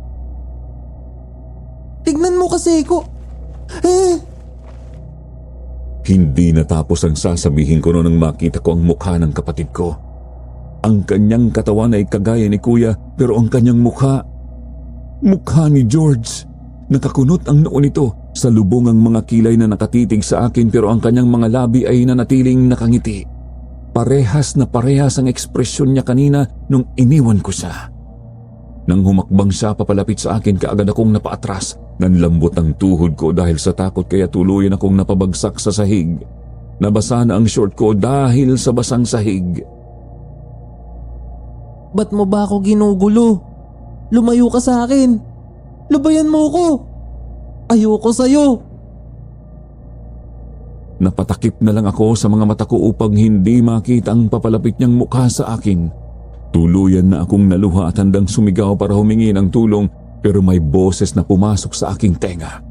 Tignan mo kasi ko. Hindi natapos ang sasabihin ko noon nang makita ko ang mukha ng kapatid ko. Ang kanyang katawan ay kagaya ni Kuya pero ang kanyang mukha ni George. Nakakunot ang noo nito sa lubong ang mga kilay na nakatitig sa akin pero ang kanyang mga labi ay nanatiling nakangiti. Parehas na parehas ang ekspresyon niya kanina nung iniwan ko siya. Nang humakbang siya papalapit sa akin, kaagad akong napaatras. Nanlambot ang tuhod ko dahil sa takot kaya tuluyan akong napabagsak sa sahig. Nabasa na ang short ko dahil sa basang sahig. Ba't mo ba ako ginugulo? Lumayo ka sa akin. Lubayan mo ko. Ayoko sa'yo. Napatakip na lang ako sa mga mata ko upang hindi makita ang papalapit niyang mukha sa akin. Tuluyan na akong naluha at handang sumigaw para humingi ng tulong pero may boses na pumasok sa aking tenga.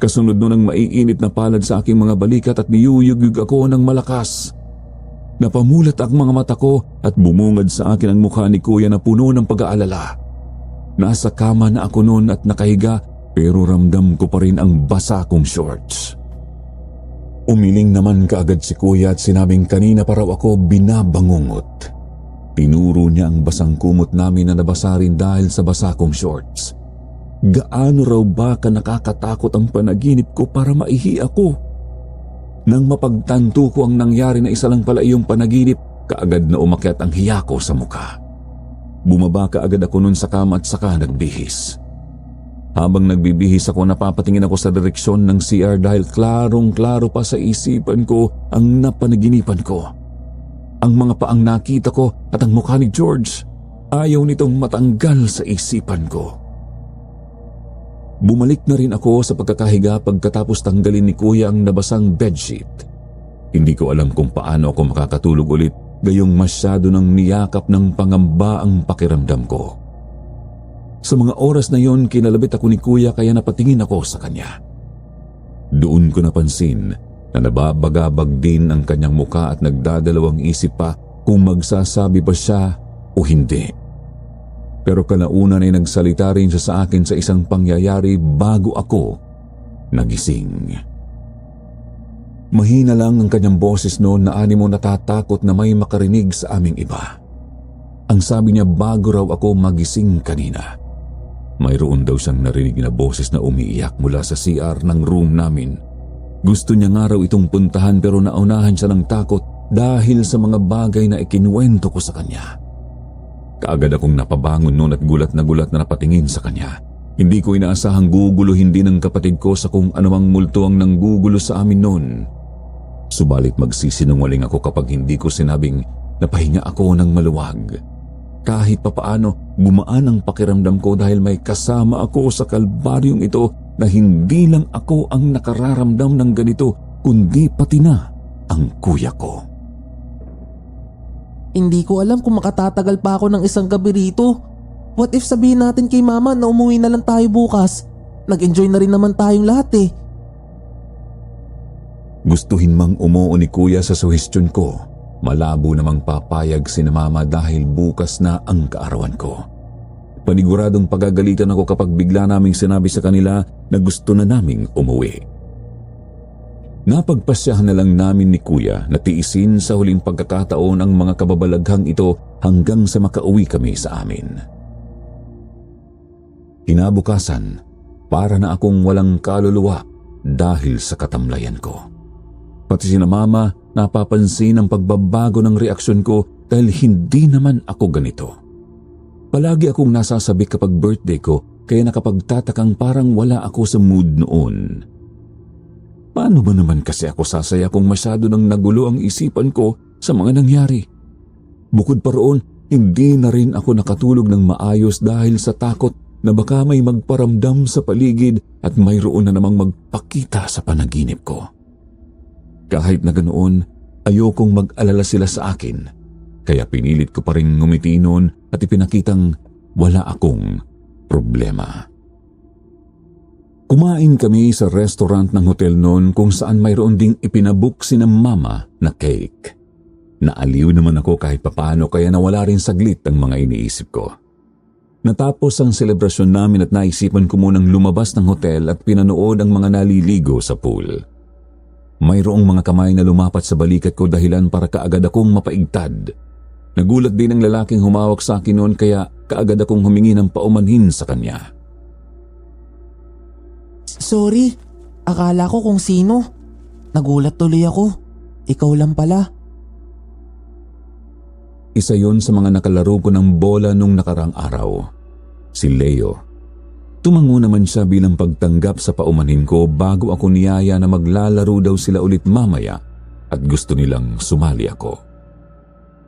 Kasunod nun ang maiinit na palad sa aking mga balikat at niyuyugyug ako ng malakas. Napamulat ang mga mata ko at bumungad sa akin ang mukha ni Kuya na puno ng pag-aalala. Nasa kama na ako noon at nakahiga pero ramdam ko pa rin ang basa kong shorts. Umiling naman kaagad si Kuya at sinabing kanina pa raw ako binabangungot. Tinuro niya ang basang kumot namin na nabasa rin dahil sa basa kong shorts. Gaano raw ba ka nakakatakot ang panaginip ko para maihi ako? Nang mapagtanto ko ang nangyari na isa lang pala iyong panaginip, kaagad na umakyat ang hiya ko sa mukha. Bumaba kaagad ako nun sa kama at saka nagbihis. Habang nagbibihis ako, napapatingin ako sa direksyon ng CR dahil klarong-klaro pa sa isipan ko ang napanaginipan ko. Ang mga paang nakita ko at ang mukha ni George, ayaw nitong matanggal sa isipan ko. Bumalik na rin ako sa pagkakahiga pagkatapos tanggalin ni Kuya ang nabasang bedsheet. Hindi ko alam kung paano ako makakatulog ulit, gayong masyado nang niyakap ng pangamba ang pakiramdam ko. Sa mga oras na yon, kinalabit ako ni Kuya kaya napatingin ako sa kanya. Doon ko napansin na nababagabag din ang kanyang muka at nagdadalawang isip pa kung magsasabi ba siya o hindi. Pero kalaunan ay nagsalita rin siya sa akin sa isang pangyayari bago ako nagising. Mahina lang ang kanyang boses noon na animo natatakot na may makarinig sa aming iba. Ang sabi niya bago raw ako magising kanina. Mayroon daw siyang narinig na boses na umiiyak mula sa CR ng room namin. Gusto niya nga raw itong puntahan pero naunahan siya ng takot dahil sa mga bagay na ikinuwento ko sa kanya. Kaagad akong napabangon noon at gulat na napatingin sa kanya. Hindi ko inaasahang guguluhin din ng kapatid ko sa kung anumang multo ang nanggugulo sa amin noon. Subalit magsisinungaling ako kapag hindi ko sinabing napahinga ako ng maluwag. Kahit papaano gumaan ang pakiramdam ko dahil may kasama ako sa kalbaryong ito na hindi lang ako ang nakararamdam ng ganito kundi pati na ang kuya ko. Hindi ko alam kung makatatagal pa ako ng isang gabi rito. What if sabihin natin kay mama na umuwi na lang tayo bukas? Nag-enjoy na rin naman tayong lahat eh. Gustuhin mang umuo ni Kuya sa suhestyon ko, malabo namang papayag si mama dahil bukas na ang kaarawan ko. Paniguradong pagagalitan ako kapag bigla naming sinabi sa kanila na gusto na naming umuwi. Napagpasyahan na lang namin ni Kuya na tiisin sa huling pagkakataon ang mga kababalaghang ito hanggang sa makauwi kami sa amin. Kinabukasan, para na akong walang kaluluwa dahil sa katamlayan ko. Pati si mama napapansin ang pagbabago ng reaksyon ko dahil hindi naman ako ganito. Palagi akong nasasabi kapag birthday ko kaya nakapagtatakang parang wala ako sa mood noon. Paano ba naman kasi ako sasaya kung masyado nang nagulo ang isipan ko sa mga nangyari? Bukod pa roon, hindi na rin ako nakatulog ng maayos dahil sa takot na baka may magparamdam sa paligid at mayroon na namang magpakita sa panaginip ko. Kahit na ganoon, ayokong mag-alala sila sa akin, kaya pinilit ko pa rin ngumiti noon at ipinakitang wala akong problema. Kumain kami sa restaurant ng hotel noon kung saan mayroon ding ipinabook si ng mama na cake. Naaliw naman ako kahit papano kaya nawala rin saglit ang mga iniisip ko. Natapos ang selebrasyon namin at naisipan ko munang lumabas ng hotel at pinanood ang mga naliligo sa pool. Mayroong mga kamay na lumapat sa balikat ko dahilan para kaagad akong mapaigtad. Nagulat din ang lalaking humawak sa akin noon kaya kaagad akong humingi ng paumanhin sa kanya. Sorry, akala ko kung sino. Nagulat tuloy ako. Ikaw lang pala. Isa yon sa mga nakalaro ko ng bola nung nakarang araw. Si Leo. Tumango naman siya bilang pagtanggap sa paumanhin ko bago ako niyaya na maglalaro daw sila ulit mamaya at gusto nilang sumali ako.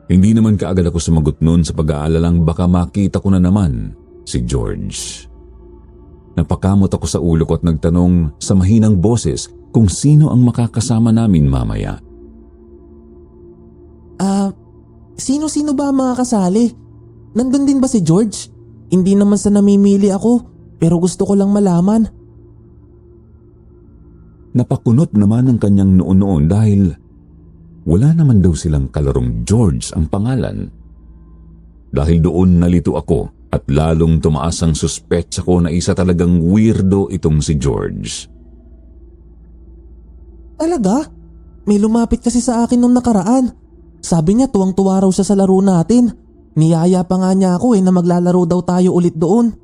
Hindi naman kaagad ako sumagot noon sa pag-aalalang baka makita ko na naman si George. Napakamot ako sa ulo ko at nagtanong sa mahinang boses kung sino ang makakasama namin mamaya. Sino-sino ba ang mga kasali? Nandun din ba si George? Hindi naman sa namimili ako, pero gusto ko lang malaman. Napakunot naman ang kanyang noon dahil wala naman daw silang kalarong George ang pangalan. Dahil doon nalito ako at lalong tumaas ang suspetsa ko na isa talagang weirdo itong si George. Talaga? May lumapit kasi sa akin nung nakaraan. Sabi niya tuwang-tuwa raw siya sa laro natin. Niyaya pa nga niya ako na maglalaro daw tayo ulit doon.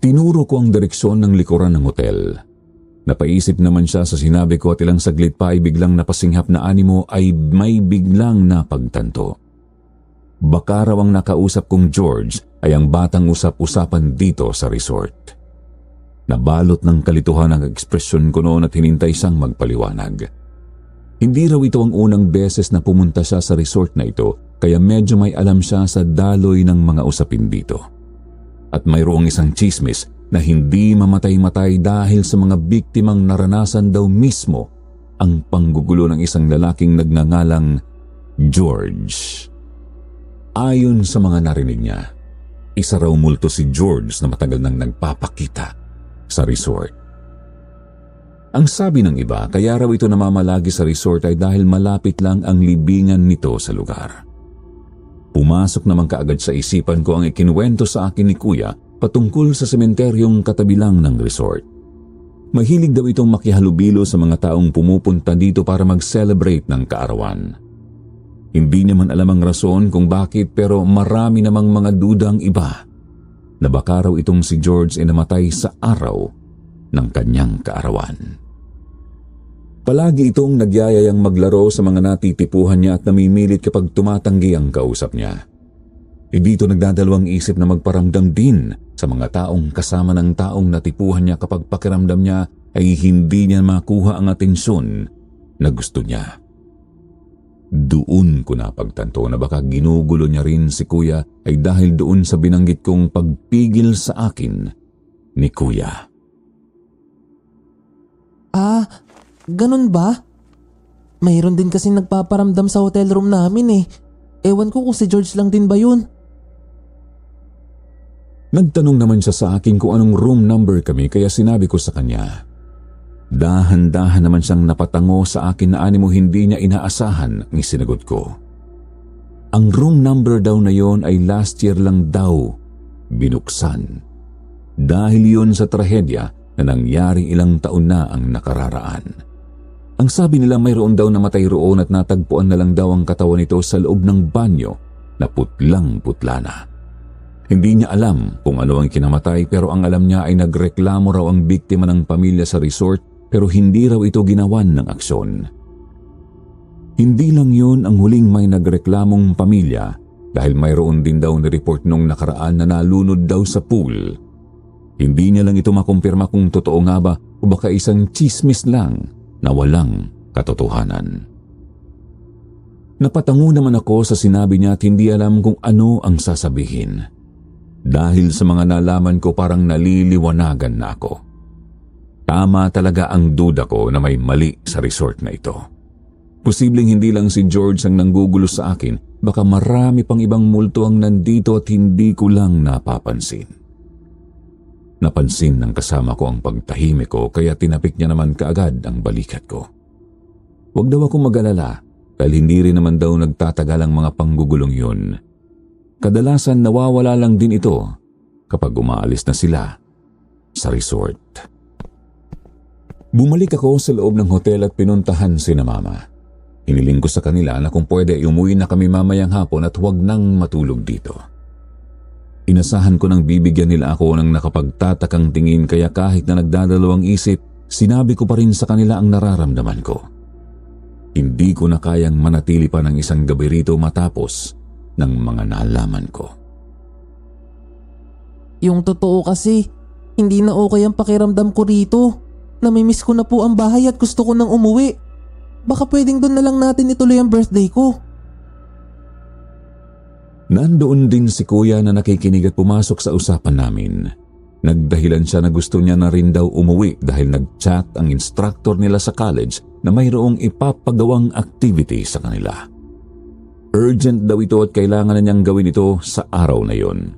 Tinuro ko ang direksyon ng likuran ng hotel. Napaisip naman siya sa sinabi ko at ilang saglit pa ay biglang napasinghap na animo ay may biglang napagtanto. Baka raw ang nakausap kong George ay ang batang usap-usapan dito sa resort. Nabalot ng kalituhan ang ekspresyon ko noon at hinintay siyang magpaliwanag. Hindi raw ito ang unang beses na pumunta siya sa resort na ito kaya medyo may alam siya sa daloy ng mga usapin dito. At mayroong isang chismis na hindi mamatay-matay dahil sa mga biktimang naranasan daw mismo ang panggugulo ng isang lalaking nagngangalang George. Ayon sa mga narinig niya, isa raw multo si George na matagal nang nagpapakita sa resort. Ang sabi ng iba, kaya raw ito namamalagi sa resort ay dahil malapit lang ang libingan nito sa lugar. Pumasok naman kaagad sa isipan ko ang ikinuwento sa akin ni Kuya patungkol sa sementeryong katabi lang ng resort. Mahilig daw itong makihalubilo sa mga taong pumupunta dito para mag-celebrate ng kaarawan. Hindi niya man alam ang rason kung bakit pero marami namang mga dudang iba na baka raw itong si George ay namatay sa araw ng kanyang kaarawan. Palagi itong nagyayayang maglaro sa mga natitipuhan niya at namimilit kapag tumatanggi ang kausap niya. Hindi ito nagdadalawang isip na magparamdam din sa mga taong kasama ng taong natipuhan niya kapag pakiramdam niya ay hindi niya makuha ang atensyon na gusto niya. Doon ko napagtanto na baka ginugulo niya rin si Kuya ay dahil doon sa binanggit kong pagpigil sa akin ni Kuya. Ganun ba? Mayroon din kasi nagpaparamdam sa hotel room namin eh. Ewan ko kung si George lang din ba yun? Nagtanong naman siya sa akin kung anong room number kami kaya sinabi ko sa kanya. Dahan-dahan naman siyang napatango sa akin na animo hindi niya inaasahan ang sinagot ko. Ang room number daw na yon ay last year lang daw binuksan. Dahil yon sa trahedya na nangyari ilang taon na ang nakararaan. Ang sabi nila mayroon daw namatay roon at natagpuan na lang daw ang katawan nito sa loob ng banyo na putlang-putla na. Hindi niya alam kung ano ang kinamatay pero ang alam niya ay nagreklamo raw ang biktima ng pamilya sa resort pero hindi raw ito ginawan ng aksyon. Hindi lang yun ang huling may nagreklamong pamilya dahil mayroon din daw nireport nung nakaraan na nalunod daw sa pool. Hindi niya lang ito makumpirma kung totoo nga ba o baka isang chismis lang na walang katotohanan. Napatango naman ako sa sinabi niya at hindi alam kung ano ang sasabihin. Dahil sa mga nalaman ko parang naliliwanagan na ako. Tama talaga ang duda ko na may mali sa resort na ito. Posibleng hindi lang si George ang nanggugulo sa akin, baka marami pang ibang multo ang nandito at hindi ko lang napapansin. Napansin ng kasama ko ang pagtahimik ko kaya tinapik niya naman kaagad ang balikat ko. Huwag daw akong mag-alala dahil hindi rin naman daw nagtatagal ang mga panggugulong yun. Kadalasan nawawala lang din ito kapag umaalis na sila sa resort. Bumalik ako sa loob ng hotel at pinuntahan sina Mama. Hiniling ko sa kanila na kung pwede umuwi na kami mamayang hapon at huwag nang matulog dito. Inasahan ko nang bibigyan nila ako ng nakapagtatakang tingin kaya kahit na nagdadalawang isip, sinabi ko pa rin sa kanila ang nararamdaman ko. Hindi ko na kayang manatili pa ng isang gabi rito matapos ng mga nalaman ko. Yung totoo kasi, hindi na okay ang pakiramdam ko rito. Namimiss ko na po ang bahay at gusto ko nang umuwi. Baka pwedeng doon na lang natin ituloy ang birthday ko. Nandoon din si Kuya na nakikinig at pumasok sa usapan namin. Nagdahilan siya na gusto niya na rin daw umuwi dahil nag-chat ang instructor nila sa college na mayroong ipapagawang activity sa kanila. Urgent daw ito at kailangan na niyang gawin ito sa araw na yon.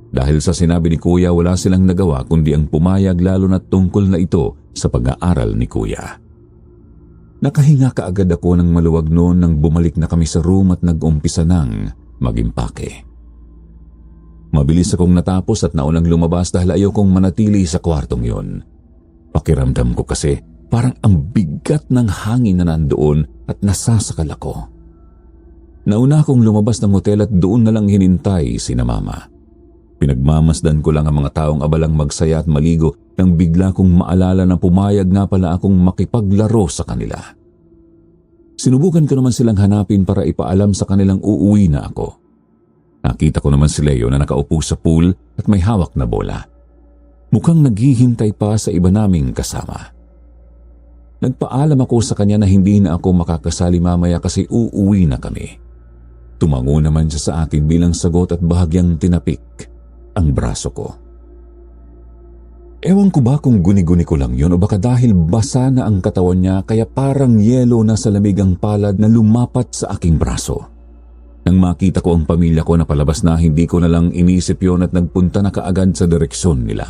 Dahil sa sinabi ni Kuya, wala silang nagawa kundi ang pumayag lalo na tungkol na ito sa pag-aaral ni Kuya. Nakahinga kaagad ako ng maluwag noon nang bumalik na kami sa room at nag-umpisa ng mag-impake. Mabilis akong natapos at naunang lumabas dahil ayaw kong manatili sa kwartong yon. Pakiramdam ko kasi parang ang bigat ng hangin na nandoon at nasasakal ako. Nauna akong lumabas ng hotel at doon na lang hinintay sina Mama. Pinagmamasdan ko lang ang mga taong abalang magsaya at maligo nang bigla kong maalala na pumayag nga pala akong makipaglaro sa kanila. Sinubukan ko naman silang hanapin para ipaalam sa kanilang uuwi na ako. Nakita ko naman si Leo na nakaupo sa pool at may hawak na bola. Mukhang naghihintay pa sa iba naming kasama. Nagpaalam ako sa kanya na hindi na ako makakasali mamaya kasi uuwi na kami. Tumango naman siya sa akin bilang sagot at bahagyang tinapik ang braso ko. Ewan ko ba kung guni-guni ko lang yun o baka dahil basa na ang katawan niya kaya parang yelo na sa lamig ang palad na lumapat sa aking braso. Nang makita ko ang pamilya ko na palabas na, hindi ko na lang inisip yon at nagpunta na kaagad sa direksyon nila.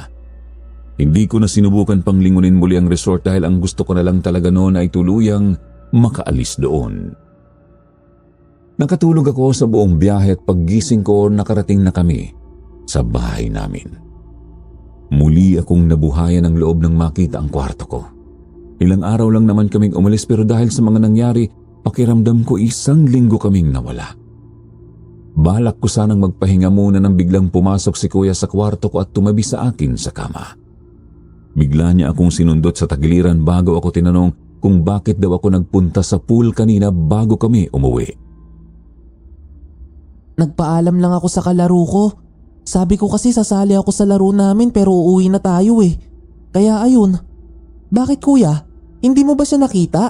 Hindi ko na sinubukan pang lingunin muli ang resort dahil ang gusto ko na lang talaga noon ay tuluyang makaalis doon. Nakatulog ako sa buong biyahe at paggising ko nakarating na kami sa bahay namin. Muli akong nabuhayan ng loob nang makita ang kwarto ko. Ilang araw lang naman kaming umalis pero dahil sa mga nangyari, pakiramdam ko 1 linggo kaming nawala. Balak ko sanang magpahinga muna nang biglang pumasok si Kuya sa kwarto ko at tumabi sa akin sa kama. Bigla niya akong sinundot sa tagiliran bago ako tinanong kung bakit daw ako nagpunta sa pool kanina bago kami umuwi. Nagpaalam lang ako sa kalaro ko. Sabi ko kasi sasali ako sa laro namin pero uuwi na tayo eh. Kaya ayun. Bakit kuya? Hindi mo ba siya nakita?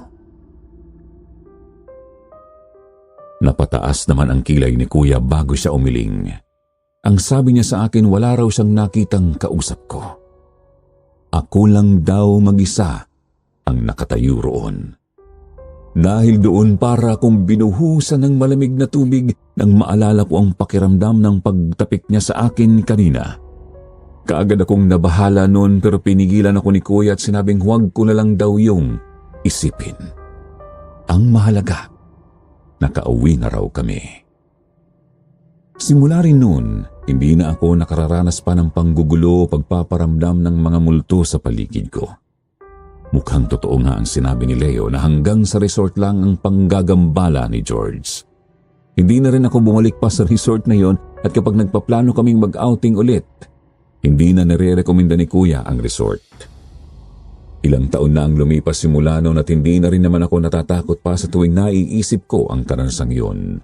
Napataas naman ang kilay ni Kuya bago siya umiling. Ang sabi niya sa akin wala raw siyang nakitang kausap ko. Ako lang daw mag-isa ang nakatayo roon. Dahil doon para akong binuhusan ng malamig na tubig nang maalala ko ang pakiramdam ng pagtapik niya sa akin kanina. Kaagad akong nabahala noon pero pinigilan ako ni Kuya at sinabing huwag ko na lang daw yung isipin. Ang mahalaga, nakauwi na raw kami. Simula rin noon, hindi na ako nakararanas pa ng panggugulo o pagpaparamdam ng mga multo sa paligid ko. Mukhang totoo nga ang sinabi ni Leo na hanggang sa resort lang ang panggagambala ni George. Hindi na rin ako bumalik pa sa resort na yon at kapag nagpaplano kaming mag-outing ulit, hindi na nire-rekomenda ni Kuya ang resort. Ilang taon na ang lumipas simula noon at hindi na rin naman ako natatakot pa sa tuwing naiisip ko ang karansang yon.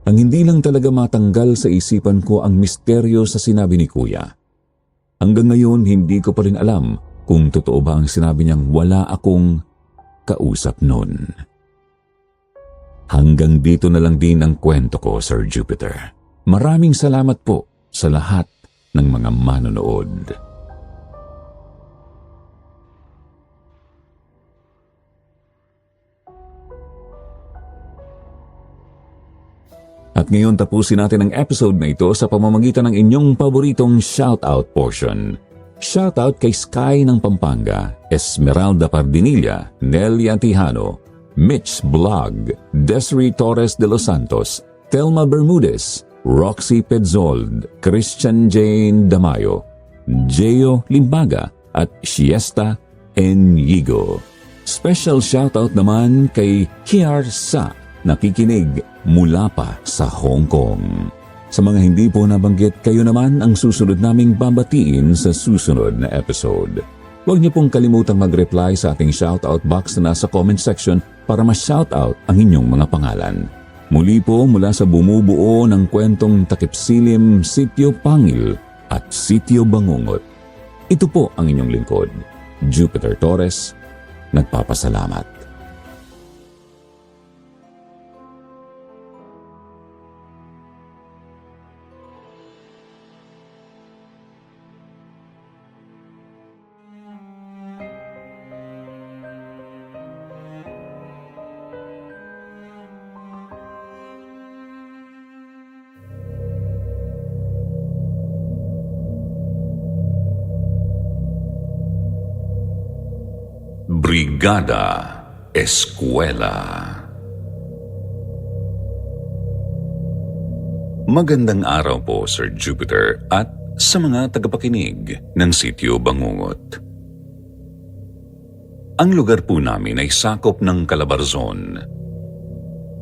Ang hindi lang talaga matanggal sa isipan ko ang misteryo sa sinabi ni Kuya. Hanggang ngayon hindi ko pa rin alam kung totoo ba ang sinabi niyang wala akong kausap noon. Hanggang dito na lang din ang kwento ko, Sir Jupiter. Maraming salamat po sa lahat ng mga manonood. At ngayon tapusin natin ang episode na ito sa pamamagitan ng inyong paboritong shoutout portion. Shoutout kay Sky ng Pampanga, Esmeralda Pardinilla, Nelia Tijano, Mitch Blog, Desiree Torres de los Santos, Telma Bermudez, Roxy Pedzold, Christian Jane Damayo, Geo Limbaga at Siesta Enyigo. Special shoutout naman kay Kiar Sa, nakikinig mula pa sa Hong Kong. Sa mga hindi po nabanggit, kayo naman ang susunod naming babatiin sa susunod na episode. Huwag niyo pong kalimutang mag-reply sa ating shoutout box na nasa comment section para ma-shoutout ang inyong mga pangalan. Muli po mula sa bumubuo ng kwentong Takipsilim, Sitio Pangil at Sitio Bangungot. Ito po ang inyong lingkod, Jupiter Torres, nagpapasalamat. Brigada Eskwela. Magandang araw po, Sir Jupiter, at sa mga tagapakinig ng Sitio Bangungot. Ang lugar po namin ay sakop ng Calabarzon.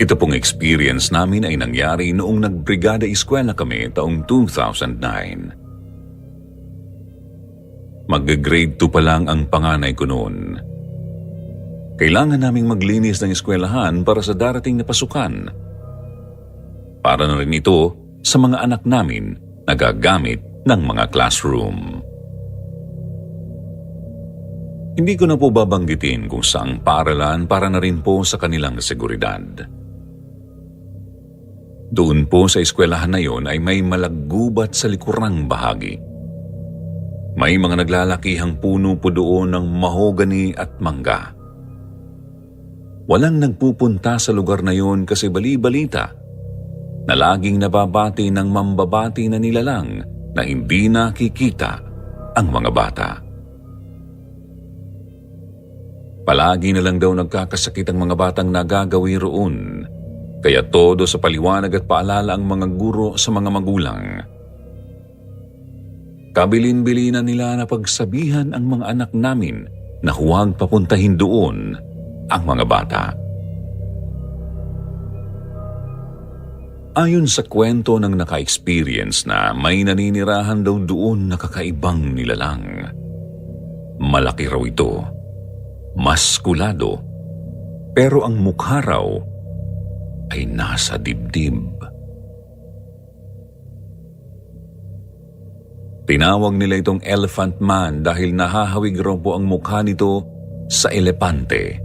Ito pong experience namin ay nangyari noong nagbrigada eskwela kami taong 2009. Mag-grade 2 pa lang ang panganay ko noon. Kailangan naming maglinis ng eskwelahan para sa darating na pasukan. Para na rin ito sa mga anak namin na gagamit ng mga classroom. Hindi ko na po babanggitin kung saang paaralan para na rin po sa kanilang seguridad. Doon po sa eskwelahan na yon ay may malaggubat sa likurang bahagi. May mga naglalakihang puno po doon ng mahogani at mangga. Walang nagpupunta sa lugar na yon kasi bali-balita na laging nababati ng mambabati na nilalang na hindi nakikita ang mga bata. Palagi na lang daw nagkakasakit ang mga batang nagagawi roon, kaya todo sa paliwanag at paalala ang mga guro sa mga magulang. Kabilin-bilinan nila na pagsabihan ang mga anak namin na huwag papuntahin doon ang mga bata. Ayon sa kwento ng naka-experience na may naninirahan daw doon na kakaibang nilalang. Malaki raw ito, maskulado, pero ang mukha raw ay nasa dibdib. Tinawag nila itong Elephant Man dahil nahahawig raw po ang mukha nito sa elepante.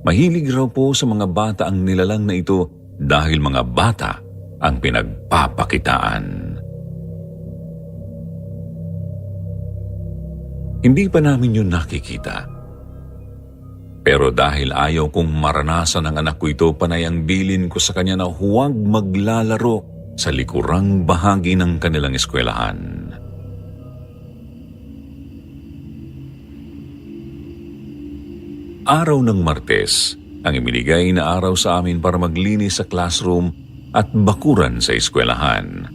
Mahilig raw po sa mga bata ang nilalang na ito dahil mga bata ang pinagpapakitaan. Hindi pa namin yun nakikita. Pero dahil ayaw kong maranasan ng anak ko ito, panay ang bilin ko sa kanya na huwag maglalaro sa likurang bahagi ng kanilang eskwelahan. Araw ng Martes ang ibinigay na araw sa amin para maglinis sa classroom at bakuran sa eskwelahan.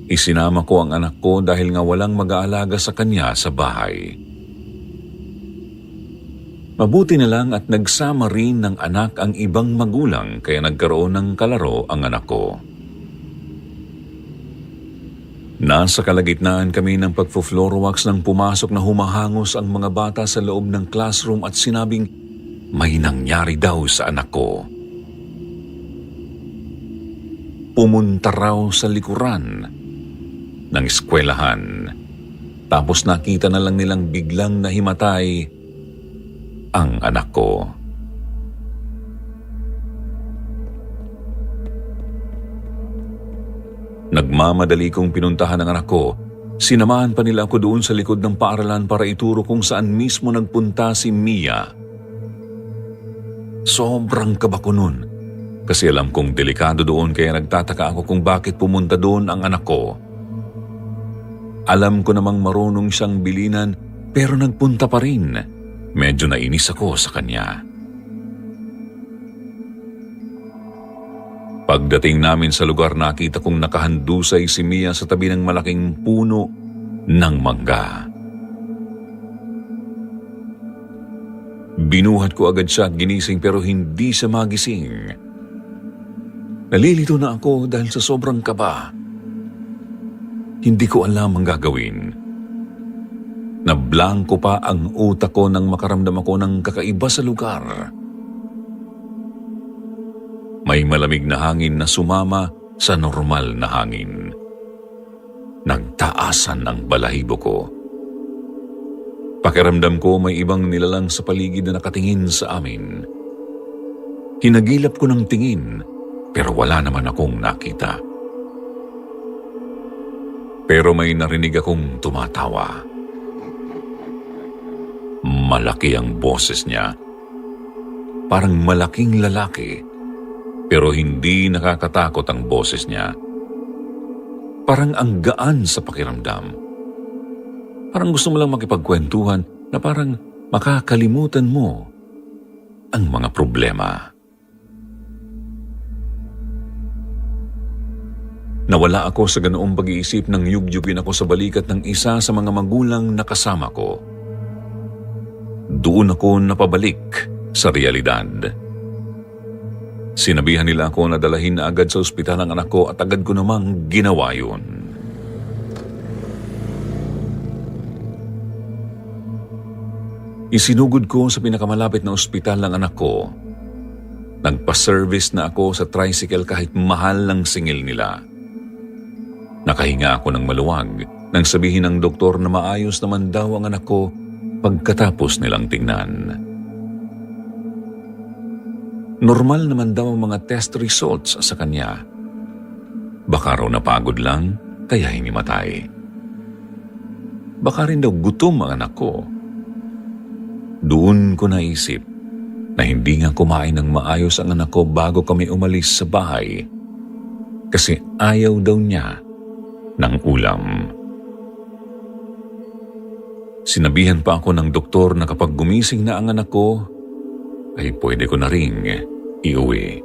Isinama ko ang anak ko dahil nga walang mag-aalaga sa kanya sa bahay. Mabuti na lang at nagsama rin ng anak ang ibang magulang kaya nagkaroon ng kalaro ang anak ko. Nasa kalagitnaan kami ng pagpo-floor wax nang pumasok na humahangos ang mga bata sa loob ng classroom at sinabing may nangyari daw sa anak ko. Pumunta raw sa likuran ng eskwelahan. Tapos nakita na lang nilang biglang nahimatay ang anak ko. Nagmamadali kong pinuntahan ang anak ko. Sinamahan pa nila ako doon sa likod ng paaralan para ituro kung saan mismo nagpunta si Mia. Sobrang kaba ko nun kasi alam kong delikado doon kaya nagtataka ako kung bakit pumunta doon ang anak ko. Alam ko namang marunong siyang bilinan pero nagpunta pa rin. Medyo nainis ako sa kanya. Pagdating namin sa lugar, nakita kong nakahandusay si Mia sa tabi ng malaking puno ng mangga. Binuhat ko agad siya at ginising pero hindi siya magising. Nalilito na ako dahil sa sobrang kaba. Hindi ko alam ang gagawin. Nablangko pa ang utak ko nang makaramdam ako ng kakaiba sa lugar. May malamig na hangin na sumama sa normal na hangin. Nagtaasan ang balahibo ko. Pakiramdam ko may ibang nilalang sa paligid na nakatingin sa amin. Hinagilap ko ng tingin pero wala naman akong nakita. Pero may narinig akong tumatawa. Malaki ang boses niya. Parang malaking lalaki, pero hindi nakakatakot ang boses niya. Parang ang gaan sa pakiramdam. Parang gusto mo lang makipagkwentuhan na parang makakalimutan mo ang mga problema. Nawala ako sa ganoong pag-iisip nang yugyugin ako sa balikat ng isa sa mga magulang na kasama ko. Doon ako napabalik sa realidad. Sinabihan nila ako na dalahin na agad sa ospital ang anak ko at agad ko namang ginawa yun. Isinugod ko sa pinakamalapit na ospital ang anak ko. Nagpa-service na ako sa tricycle kahit mahal lang singil nila. Nakahinga ako ng maluwag nang sabihin ng doktor na maayos naman daw ang anak ko pagkatapos nilang tingnan. Normal naman daw ang mga test results sa kanya. Baka raw napagod lang kaya hinimatay. Baka rin daw gutom ang anak ko. Doon ko naisip na hindi nga kumain ng maayos ang anak ko bago kami umalis sa bahay kasi ayaw daw niya ng ulam. Sinabihan pa ako ng doktor na kapag gumising na ang anak ko, ay pwede ko na ring iuwi.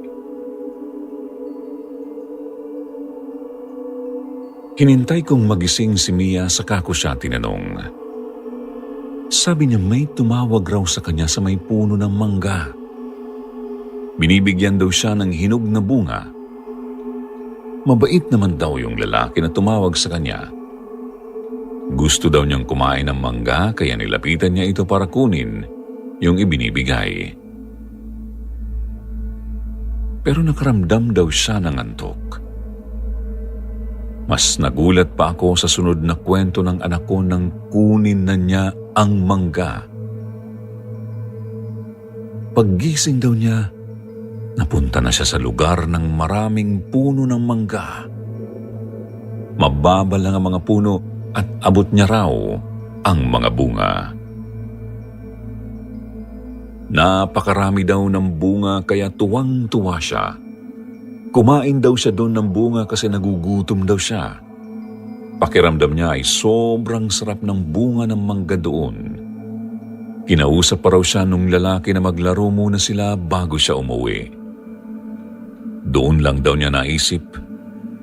Hinintay kong magising si Mia saka ko siya tinanong. Sabi niya may tumawag raw sa kanya sa may puno ng mangga. Binibigyan daw siya ng hinog na bunga. Mabait naman daw yung lalaki na tumawag sa kanya. Gusto daw niyang kumain ng mangga kaya nilapitan niya ito para kunin yung ibinibigay. Pero nakaramdam daw siya ng antok. Mas nagulat pa ako sa sunod na kwento ng anak ko nang kunin na niya ang mangga. Paggising daw niya, napunta na siya sa lugar ng maraming puno ng mangga. Mababa lang ang mga puno at abot niya raw ang mga bunga. Napakarami daw ng bunga kaya tuwang-tuwa siya. Kumain daw siya doon ng bunga kasi nagugutom daw siya. Pakiramdam niya ay sobrang sarap ng bunga ng mangga doon. Kinausap pa raw siya nung lalaki na maglaro muna sila bago siya umuwi. Doon lang daw niya naisip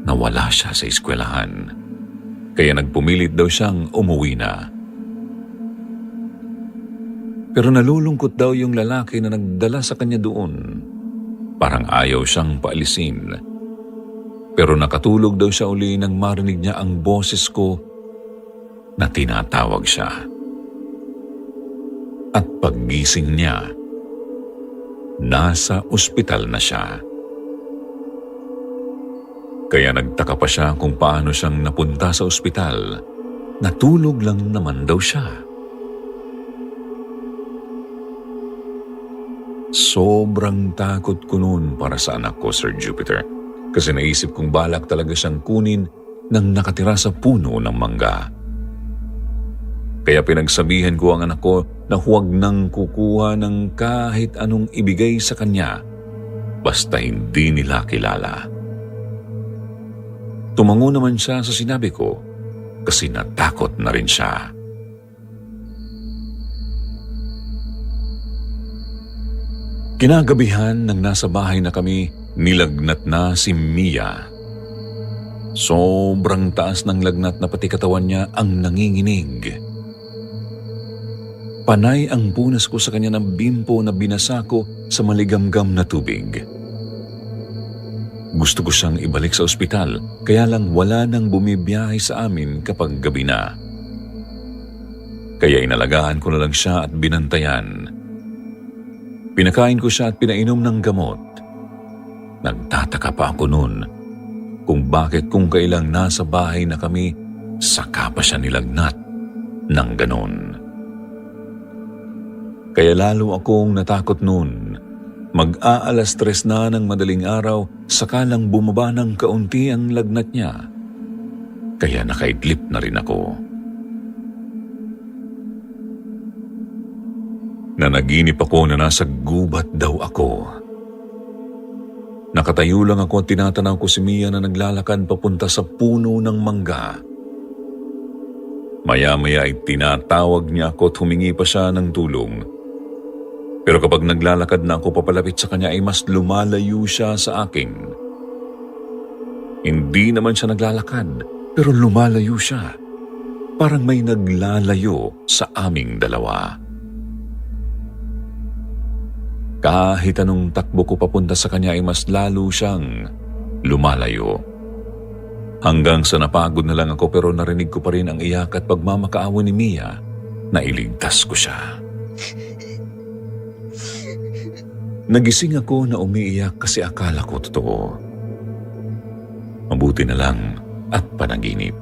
na wala siya sa eskwelahan. Kaya nagpumilit daw siyang umuwi na. Pero nalulungkot daw yung lalaki na nagdala sa kanya doon. Parang ayaw siyang paalisin. Pero nakatulog daw siya uli nang marinig niya ang boses ko na tinatawag siya. At paggising niya, nasa ospital na siya. Kaya nagtaka pa siya kung paano siyang napunta sa ospital. Natulog lang naman daw siya. Sobrang takot ko noon para sa anak ko, Sir Jupiter. Kasi naisip kong balak talaga siyang kunin nang nakatira sa puno ng mangga. Kaya pinagsabihan ko ang anak ko na huwag nang kukuha ng kahit anong ibigay sa kanya basta hindi nila kilala. Tumango naman siya sa sinabi ko kasi natakot na rin siya. Kinagabihan nang nasa bahay na kami, nilagnat na si Mia. Sobrang taas ng lagnat na pati katawan niya ang nanginginig. Panay ang punas ko sa kanya ng bimpo na binasa ko sa maligamgam na tubig. Gusto ko siyang ibalik sa ospital, kaya lang wala nang bumibiyahe sa amin kapag gabi na. Kaya inalagaan ko na lang siya at binantayan. Pinakain ko siya at pinainom ng gamot. Nagtataka pa ako noon kung bakit kung kailang nasa bahay na kami, saka pa siya nilagnat ng ganon. Kaya lalo akong natakot noon. Mag-aalas 3 na ng madaling araw, saka lang bumaba ng kaunti ang lagnat niya. Kaya nakaidlip na rin ako. Nanaginip ako na nasa gubat daw ako. Nakatayo lang ako at tinatanaw ko si Mia na naglalakad papunta sa puno ng mangga. Maya-maya ay tinatawag niya ako at humingi pa siya ng tulong. Pero kapag naglalakad na ako papalapit sa kanya ay mas lumalayo siya sa akin. Hindi naman siya naglalakad, pero lumalayo siya. Parang may naglalayo sa aming dalawa. Kahit anong takbo ko papunta sa kanya ay mas lalo siyang lumalayo. Hanggang sa napagod na lang ako pero narinig ko pa rin ang iyak at pagmamakaawa ni Mia na iligtas ko siya. Nagising ako na umiiyak kasi akala ko totoo. Mabuti na lang at panaginip.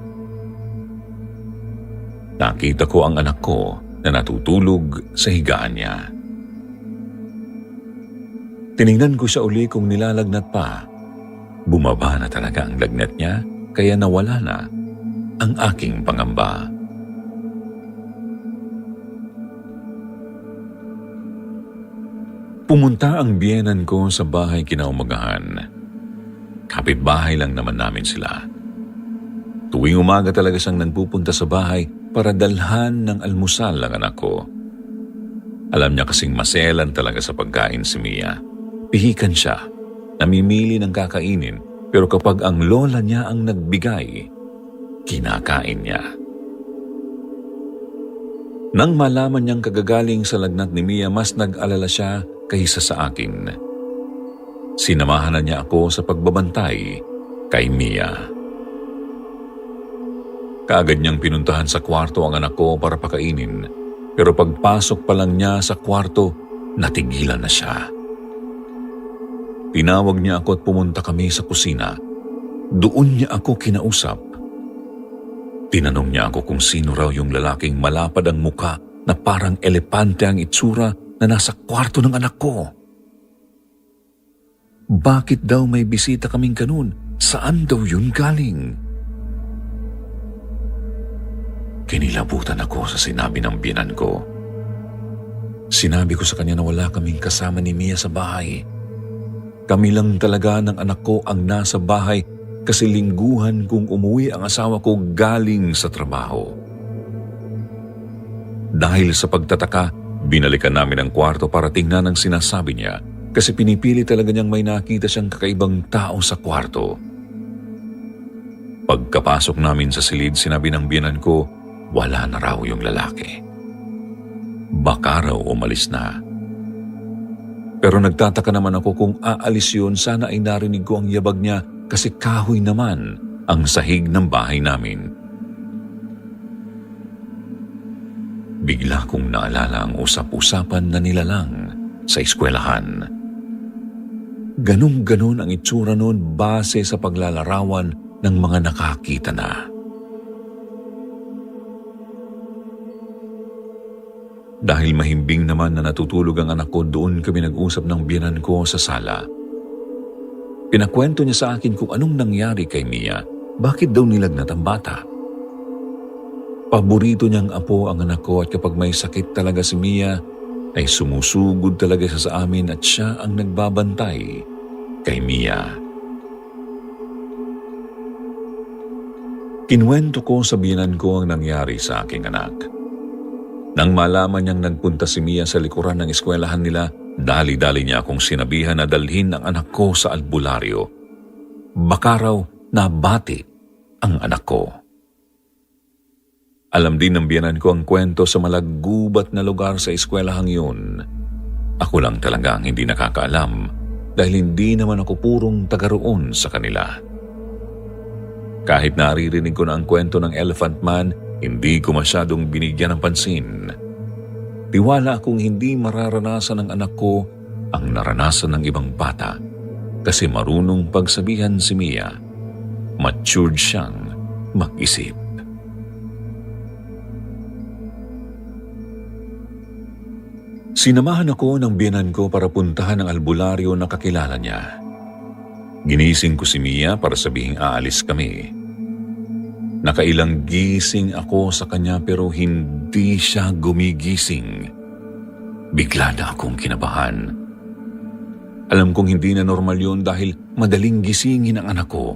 Nakita ko ang anak ko na natutulog sa higaan niya. Tiningnan ko siya uli kung nilalagnat pa. Bumaba na talaga ang lagnat niya, kaya nawala na ang aking pangamba. Pumunta ang biyenan ko sa bahay kinaumagahan. Kapitbahay lang naman namin sila. Tuwing umaga talaga siyang nagpupunta sa bahay para dalhan ng almusal ang anak ko. Alam niya kasing maselan talaga sa pagkain si Mia. Pihikan siya, namimili ng kakainin, pero kapag ang lola niya ang nagbigay, kinakain niya. Nang malaman niyang kagagaling sa lagnat ni Mia, mas nag-alala siya kaysa sa akin. Sinamahan na niya ako sa pagbabantay kay Mia. Kaagad niyang pinuntahan sa kwarto ang anak ko para pakainin, pero pagpasok pa lang niya sa kwarto, natigilan na siya. Tinawag niya ako at pumunta kami sa kusina. Doon niya ako kinausap. Tinanong niya ako kung sino raw yung lalaking malapad ang muka na parang elepante ang itsura na nasa kwarto ng anak ko. Bakit daw may bisita kaming ganun? Saan daw yun galing? Kinilabutan ako sa sinabi ng biyenan ko. Sinabi ko sa kanya na wala kaming kasama ni Mia sa bahay. Kami lang talaga ng anak ko ang nasa bahay kasi lingguhan kung umuwi ang asawa ko galing sa trabaho. Dahil sa pagtataka, binalikan namin ang kwarto para tingnan ang sinasabi niya kasi pinipili talaga niyang may nakita siyang kakaibang tao sa kwarto. Pagkapasok namin sa silid, sinabi ng biyenan ko, wala na raw yung lalaki. Baka raw umalis na. Pero nagtataka naman ako kung aalis yun, sana ay narinig ko ang yabag niya kasi kahoy naman ang sahig ng bahay namin. Bigla kong naalala ang usap-usapan na nilalang sa eskwelahan. Ganun-ganon ang itsura noon base sa paglalarawan ng mga nakakita na. Dahil mahimbing naman na natutulog ang anak ko, doon kami nag-usap ng biyenan ko sa sala. Pinakwento niya sa akin kung anong nangyari kay Mia, bakit daw nilagnat ang bata. Paborito niyang apo ang anak ko at kapag may sakit talaga si Mia, ay sumusugod talaga siya sa amin at siya ang nagbabantay kay Mia. Kinwento ko sa biyenan ko ang nangyari sa aking anak. Nang malaman niyang nagpunta si Mia sa likuran ng eskwelahan nila, dali-dali niya akong sinabihan na dalhin ang anak ko sa albularyo. Baka raw nabati ang anak ko. Alam din ng biyenan ko ang kwento sa malaggubat na lugar sa eskwelahang yun. Ako lang talaga ang hindi nakakaalam dahil hindi naman ako purong taga roon sa kanila. Kahit naririnig ko na ang kwento ng Elephant Man, hindi ko masyadong binigyan ng pansin. Tiwala akong hindi mararanasan ng anak ko ang naranasan ng ibang bata kasi marunong pagsabihan si Mia. Matured siyang mag-isip. Sinamahan ako ng biyenan ko para puntahan ang albularyo na kakilala niya. Ginising ko si Mia para sabihing aalis kami. Nakailang gising ako sa kanya pero hindi siya gumigising. Bigla na akong kinabahan. Alam kong hindi na normal yun dahil madaling gisingin ang anak ko.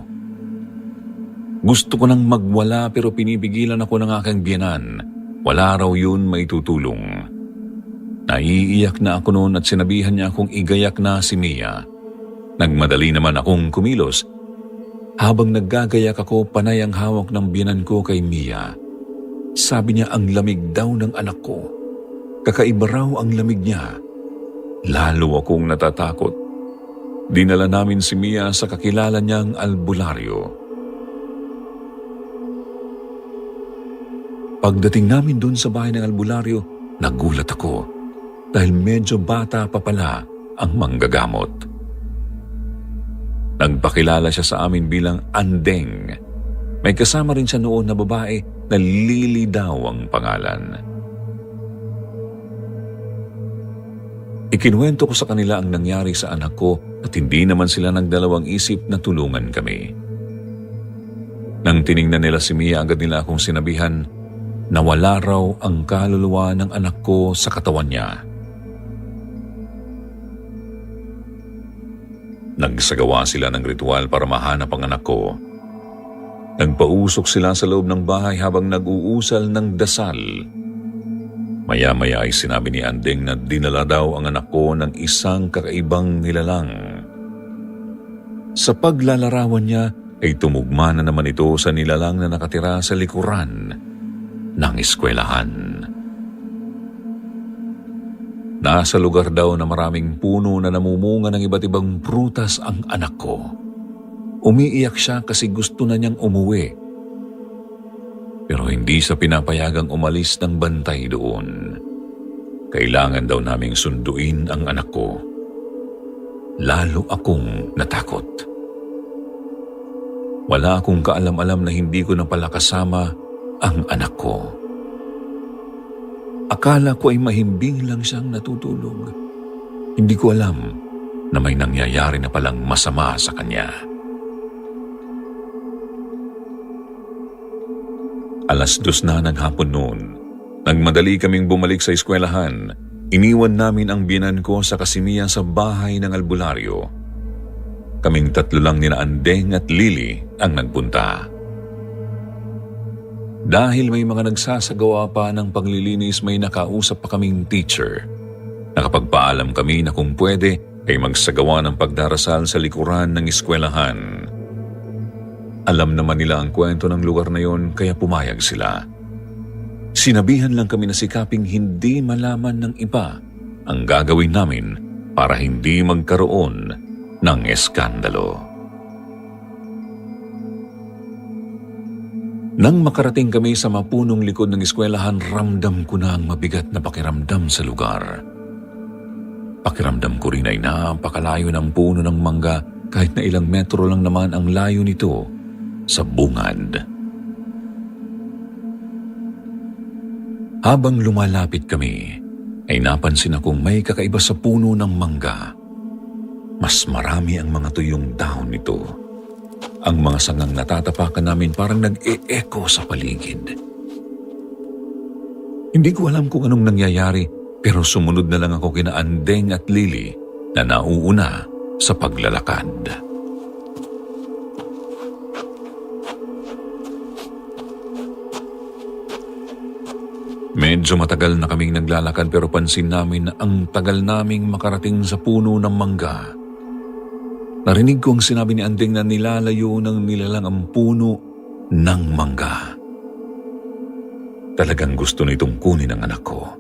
Gusto ko nang magwala pero pinipigilan ako ng aking biyenan. Wala raw yun maitutulong. Naiiyak na ako noon at sinabihan niya akong igayak na si Mia. Nagmadali naman akong kumilos. Habang naggagayak ako, panay ang hawak ng biyenan ko kay Mia. Sabi niya ang lamig daw ng anak ko. Kakaiba raw ang lamig niya. Lalo akong natatakot. Dinala namin si Mia sa kakilala niyang albularyo. Pagdating namin dun sa bahay ng albularyo, nagulat ako dahil medyo bata pa pala ang manggagamot. Nagpakilala siya sa amin bilang Andeng. May kasama rin siya noon na babae na Lily daw ang pangalan. Ikinuwento ko sa kanila ang nangyari sa anak ko at hindi naman sila nagdalawang isip na tulungan kami. Nang tiningnan nila si Mia, agad nila akong sinabihan na wala raw ang kaluluwa ng anak ko sa katawan niya. Nagsagawa sila ng ritual para mahanap ang anak ko. Nagpausok sila sa loob ng bahay habang nag-uusal ng dasal. Maya-maya ay sinabi ni Andeng na dinala daw ang anak ko ng isang kakaibang nilalang. Sa paglalarawan niya ay tumugma na naman ito sa nilalang na nakatira sa likuran ng eskwelahan. Nasa lugar daw na maraming puno na namumunga ng iba't ibang prutas ang anak ko. Umiiyak siya kasi gusto na niyang umuwi. Pero hindi siya pinapayagang umalis ng bantay doon. Kailangan daw naming sunduin ang anak ko. Lalo akong natakot. Wala akong kaalam-alam na hindi ko na pala kasama ang anak ko. Akala ko ay mahimbing lang siyang natutulog. Hindi ko alam na may nangyayari na palang masama sa kanya. 2:00 na ng hapon noon. Nagmadali kaming bumalik sa eskwelahan. Iniwan namin ang biyenan ko sa Kasimiya sa bahay ng albularyo. Kaming 3 lang nina Andeng at Lily ang nagpunta. Dahil may mga nagsasagawa pa ng paglilinis, may nakausap pa kaming teacher. Nakapagpaalam kami na kung pwede ay magsagawa ng pagdarasal sa likuran ng eskwelahan. Alam naman nila ang kwento ng lugar na yon kaya pumayag sila. Sinabihan lang kami na sikaping hindi malaman ng iba ang gagawin namin para hindi magkaroon ng eskandalo. Nang makarating kami sa mapunong likod ng eskwelahan, ramdam ko na ang mabigat na pakiramdam sa lugar. Pakiramdam ko rin ay napakalayo ng puno ng mangga kahit na ilang metro lang naman ang layo nito sa bungad. Habang lumalapit kami, ay napansin akong may kakaiba sa puno ng mangga. Mas marami ang mga tuyong dahon nito. Ang mga sangang natatapakan namin parang nag-e-echo sa paligid. Hindi ko alam kung anong nangyayari, pero sumunod na lang ako kina Andeng at Lily na nauuna sa paglalakad. Medyo matagal na kaming naglalakad pero pansin namin na ang tagal naming makarating sa puno ng mangga. Narinig ko ang sinabi ni Andeng na nilalayo ng nilalang ang puno ng mangga. Talagang gusto nitong kunin ang anak ko.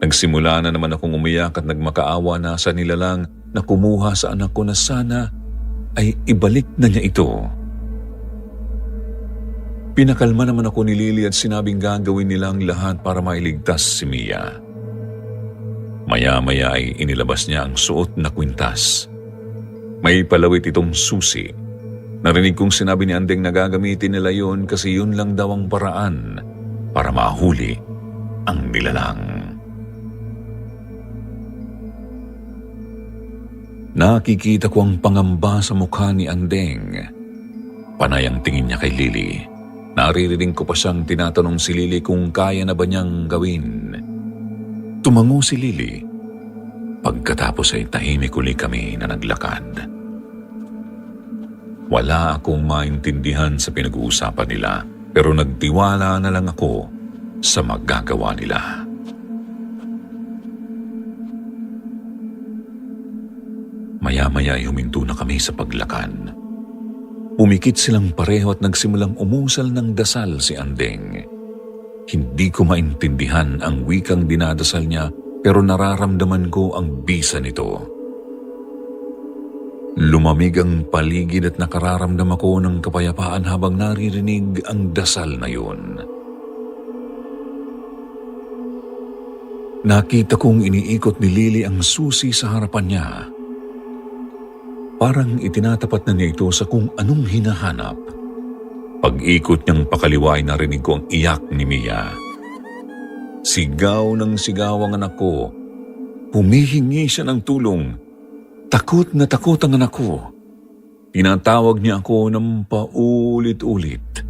Nagsimula na naman akong umiyak at nagmakaawa na sa nilalang na kumuha sa anak ko na sana ay ibalik na niya ito. Pinakalma naman ako ni Lily at sinabing gagawin nila ang lahat para mailigtas si Mia. Maya-maya ay inilabas niya ang suot na kwintas. May palawit itong susi. Narinig kong sinabi ni Andeng na gagamitin nila yun kasi yun lang daw ang paraan para mahuli ang nilalang. Nakikita ko ang pangamba sa mukha ni Andeng. Panay ang tingin niya kay Lily. Naririnig ko pa siyang tinatanong si Lily kung kaya na ba niyang gawin. Tumango si Lily. Pagkatapos ay tahimik uli kami na naglakad. Wala akong maintindihan sa pinag-uusapan nila, pero nagtiwala na lang ako sa magagawa nila. Maya-maya ay huminto na kami sa paglakad. Umikit silang pareho at nagsimulang umusal ng dasal si Andeng. Hindi ko maintindihan ang wikang dinadasal niya, pero nararamdaman ko ang bisa nito. Lumamig ang paligid at nakararamdam ako ng kapayapaan habang naririnig ang dasal na yun. Nakita kong iniikot ni Lily ang susi sa harapan niya. Parang itinatapat na niya ito sa kung anong hinahanap. Pag-ikot niyang pakaliwa ay narinig ko ang iyak ni Mia. Sigaw ng sigaw ang anak ko. Humihingi siya ng tulong. Takot na takot ang anak ko. Tinatawag niya ako ng paulit-ulit.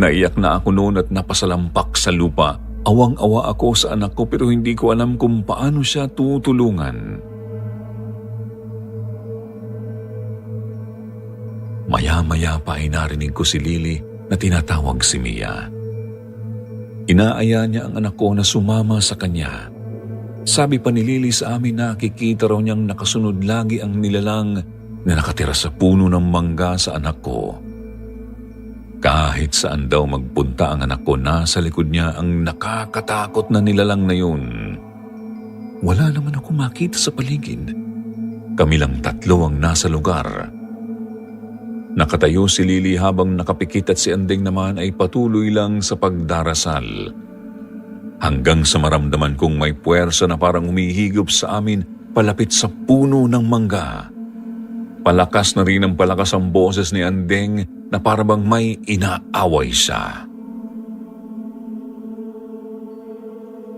Naiyak na ako noon at napasalampak sa lupa. Awang-awa ako sa anak ko pero hindi ko alam kung paano siya tutulungan. Maya-maya pa ay narinig ko si Lily na tinatawag si Mia. Inaaya niya ang anak ko na sumama sa kanya. Sabi pa ni Lily sa amin na nakikita raw niyang nakasunod lagi ang nilalang na nakatira sa puno ng mangga sa anak ko. Kahit saan daw magpunta ang anak ko, nasa likod niya ang nakakatakot na nilalang na yun. Wala naman ako makita sa paligid. Kami lang tatlo ang nasa lugar. Nakatayo si Lily habang nakapikit at si Andeng naman ay patuloy lang sa pagdarasal. Hanggang sa maramdaman kong may puwersa na parang humihigop sa amin palapit sa puno ng mangga. Palakas na rin ang palakas ang boses ni Andeng na parang may inaaway siya.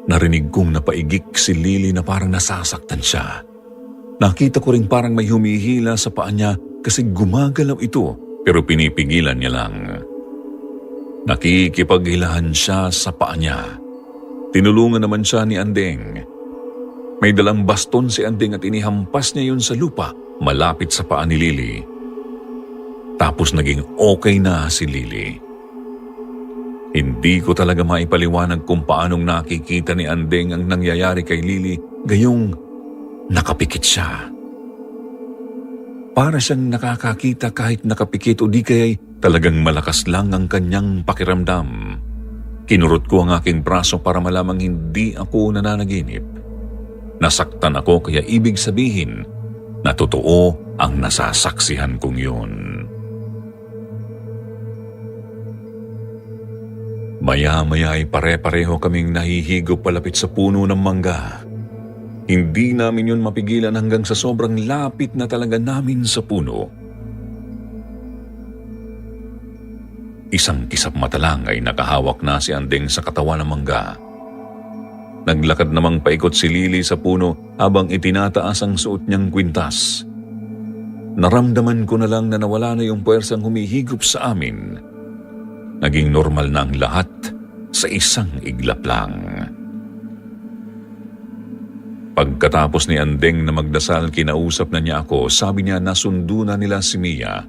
Narinig kong napaigik si Lily na parang nasasaktan siya. Nakita ko rin parang may humihila sa paa niya kasi gumagalaw ito pero pinipigilan niya lang. Nakikipaghilahan siya sa paa niya. Tinulungan naman siya ni Andeng. May dalang baston si Andeng at inihampas niya yun sa lupa malapit sa paa ni Lily. Tapos naging okay na si Lily. Hindi ko talaga maipaliwanag kung paanong nakikita ni Andeng ang nangyayari kay Lily gayong nakapikit siya. Para siyang nakakakita kahit nakapikit o di kaya'y talagang malakas lang ang kanyang pakiramdam. Kinurot ko ang aking braso para malamang hindi ako nananaginip. Nasaktan ako kaya ibig sabihin na totoo ang nasasaksihan kong yun. Maya-maya ay pare-pareho kaming nahihigop palapit sa puno ng mangga. Hindi namin yun mapigilan hanggang sa sobrang lapit na talaga namin sa puno. Isang kisap mata lang ay nakahawak na si Andeng sa katawan ng mangga. Naglakad namang paikot si Lily sa puno habang itinataas ang suot niyang kwintas. Naramdaman ko na lang na nawala na yung puwersang humihigop sa amin. Naging normal na ang lahat sa isang iglap lang. Pagkatapos ni Andeng na magdasal, kinausap na niya ako. Sabi niya nasundo na nila si Mia.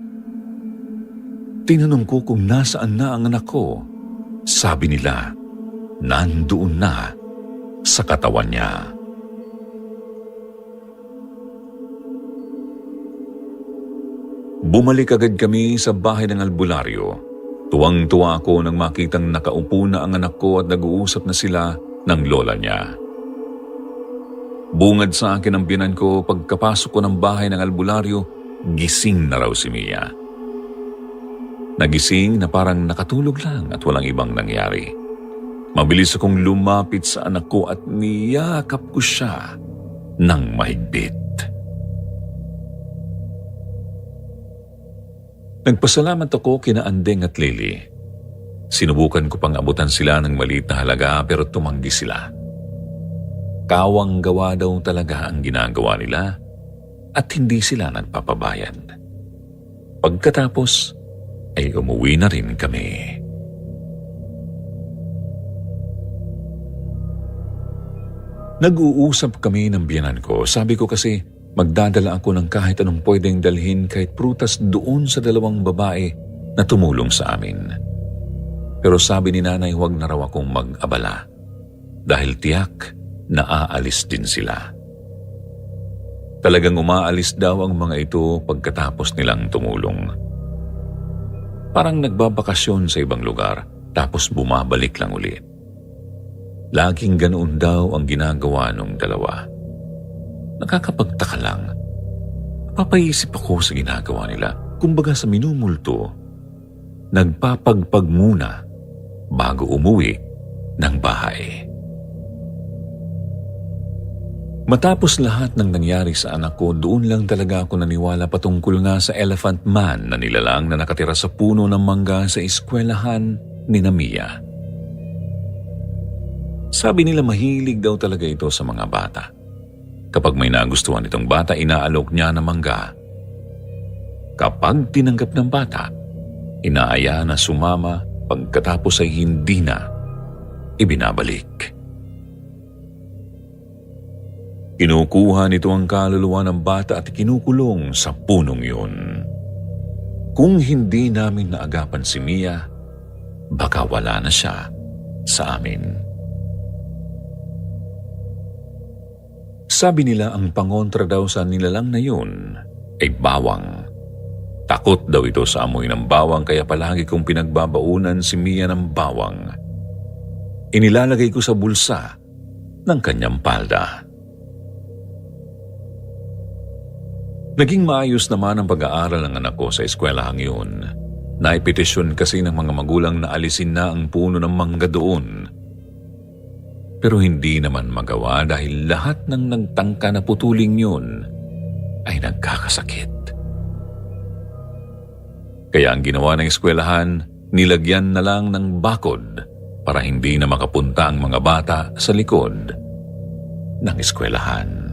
Tinanong ko kung nasaan na ang anak ko. Sabi nila, nandoon na sa katawan niya. Bumalik agad kami sa bahay ng albularyo. Tuwang-tuwa ako nang makitang nakaupo na ang anak ko at nag-uusap na sila ng lola niya. Bungad sa akin ang biyanan ko pagkapasok ko ng bahay ng albularyo, gising na raw si Mia. Nagising na parang nakatulog lang at walang ibang nangyari. Mabilis akong lumapit sa anak ko at niyakap ko siya ng mahigpit. Nagpasalamat ako kina Andeng at Lily. Sinubukan ko pang abutan sila ng maliit na halaga pero tumanggi sila. Kawang gawa daw talaga ang ginagawa nila at hindi sila nagpapabayad. Pagkatapos ay umuwi na rin kami. Nag-uusap kami ng biyanan ko. Sabi ko kasi magdadala ako ng kahit anong pwedeng dalhin kahit prutas doon sa dalawang babae na tumulong sa amin. Pero sabi ni nanay huwag na raw akong mag-abala dahil tiyak na aalis din sila. Talagang umaalis daw ang mga ito pagkatapos nilang tumulong. Parang nagbabakasyon sa ibang lugar tapos bumabalik lang ulit. Laging ganoon daw ang ginagawa ng dalawa. Nakakapagtaka lang. Napapaisip ako sa ginagawa nila. Kumbaga sa minumulto, nagpapagpag muna bago umuwi ng bahay. Matapos lahat ng nangyari sa anak ko, doon lang talaga ako naniwala patungkol nga sa Elephant Man na nilalang na nakatira sa puno ng mangga sa eskwelahan ni Mia. Sabi nila mahilig daw talaga ito sa mga bata. Kapag may nagustuhan itong bata, inaalok niya ng mangga. Kapag tinanggap ng bata, inaaya na sumama pagkatapos ay hindi na ibinabalik. Kinukuha nito ang kaluluwa ng bata at kinukulong sa punong yun. Kung hindi namin naagapan si Mia, baka wala na siya sa amin. Sabi nila ang pangontra daw sa nilalang na yun ay bawang. Takot daw ito sa amoy ng bawang kaya palagi kong pinagbabaunan si Mia ng bawang. Inilalagay ko sa bulsa ng kanyang palda. Naging maayos naman ang pag-aaral ng anak ko sa eskwelahang yun. Naipetisyon kasi ng mga magulang na alisin na ang puno ng mangga doon. Pero hindi naman magawa dahil lahat ng nagtangka na putuling yun ay nagkakasakit. Kaya ang ginawa ng eskwelahan, nilagyan na lang ng bakod para hindi na makapunta ang mga bata sa likod ng eskwelahan.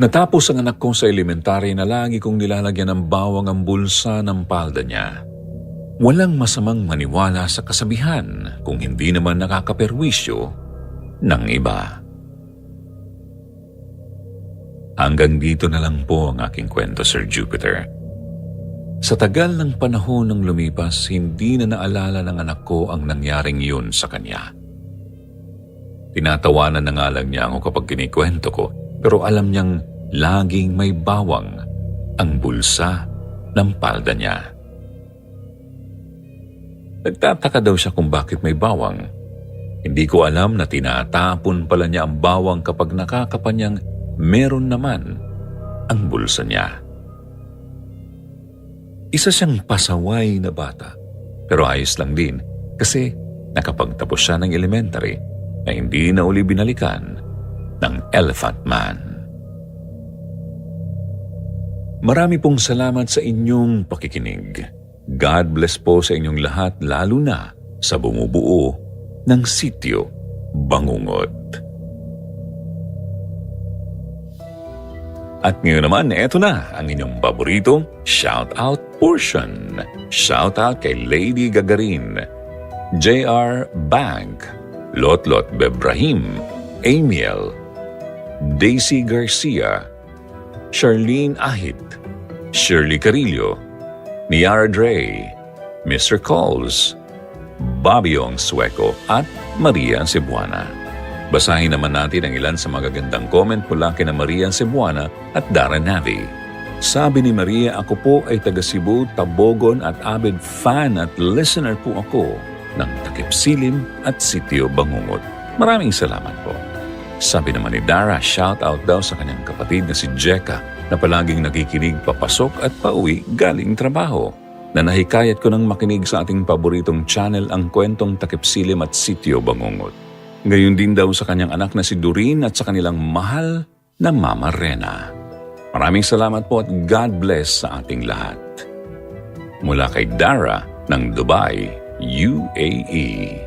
Natapos ang anak ko sa elementary na lagi kong nilalagyan ng bawang ang bulsa ng palda niya. Walang masamang maniwala sa kasabihan kung hindi naman nakakaperwisyo ng iba. Hanggang dito na lang po ang aking kwento, Sir Jupiter. Sa tagal ng panahon ng lumipas, hindi na naalala ng anak ko ang nangyaring yun sa kanya. Tinatawanan na nga lang niya ako kapag kinikwento ko, pero alam niyang laging may bawang ang bulsa ng palda niya. Nagtataka daw siya kung bakit may bawang. Hindi ko alam na tinatapon pala niya ang bawang kapag nakakapanyang meron naman ang bulsa niya. Isa siyang pasaway na bata, pero ayos lang din kasi nakapagtapos siya ng elementary na hindi na uli binalikan ng Elephant Man. Marami pong salamat sa inyong pakikinig. God bless po sa inyong lahat, lalo na sa bumubuo ng Sityo Bangungot. At ngayon naman, eto na ang inyong paboritong shout-out portion. Shout-out kay Lady Gagarin, J.R. Bank, Lotlot Bebrahim, Amiel, Daisy Garcia, Charlene Ahit, Shirley Carillo, Niara Dre, Mr. Coles, Babiong Sueco at Maria Cebuana. Basahin naman natin ang ilan sa magagandang comment mula kina Maria Cebuana at Dara Navi. Sabi ni Maria, ako po ay taga Cebu, Tabogon at avid fan at listener po ako ng Takip Silim at Sitio Bangungot. Maraming salamat po. Sabi naman ni Dara, shout out daw sa kanyang kapatid na si Jeka na palaging nakikinig papasok at pauwi galing trabaho. Na nahikayat ko nang makinig sa ating paboritong channel ang kwentong Takip Silim at Sitio Bangungot. Ngayon din daw sa kanyang anak na si Doreen at sa kanilang mahal na Mama Rena. Maraming salamat po at God bless sa ating lahat. Mula kay Dara ng Dubai, UAE.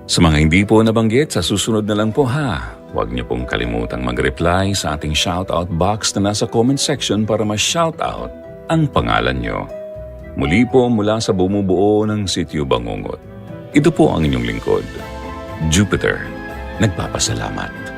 Sa mga hindi po nabanggit, sa susunod na lang po ha. Huwag niyo pong kalimutang mag-reply sa ating shoutout box na nasa comment section para ma-shoutout ang pangalan niyo. Muli po mula sa bumubuo ng Sitio Bangungot. Ito po ang inyong lingkod, Jupiter. Nagpapasalamat.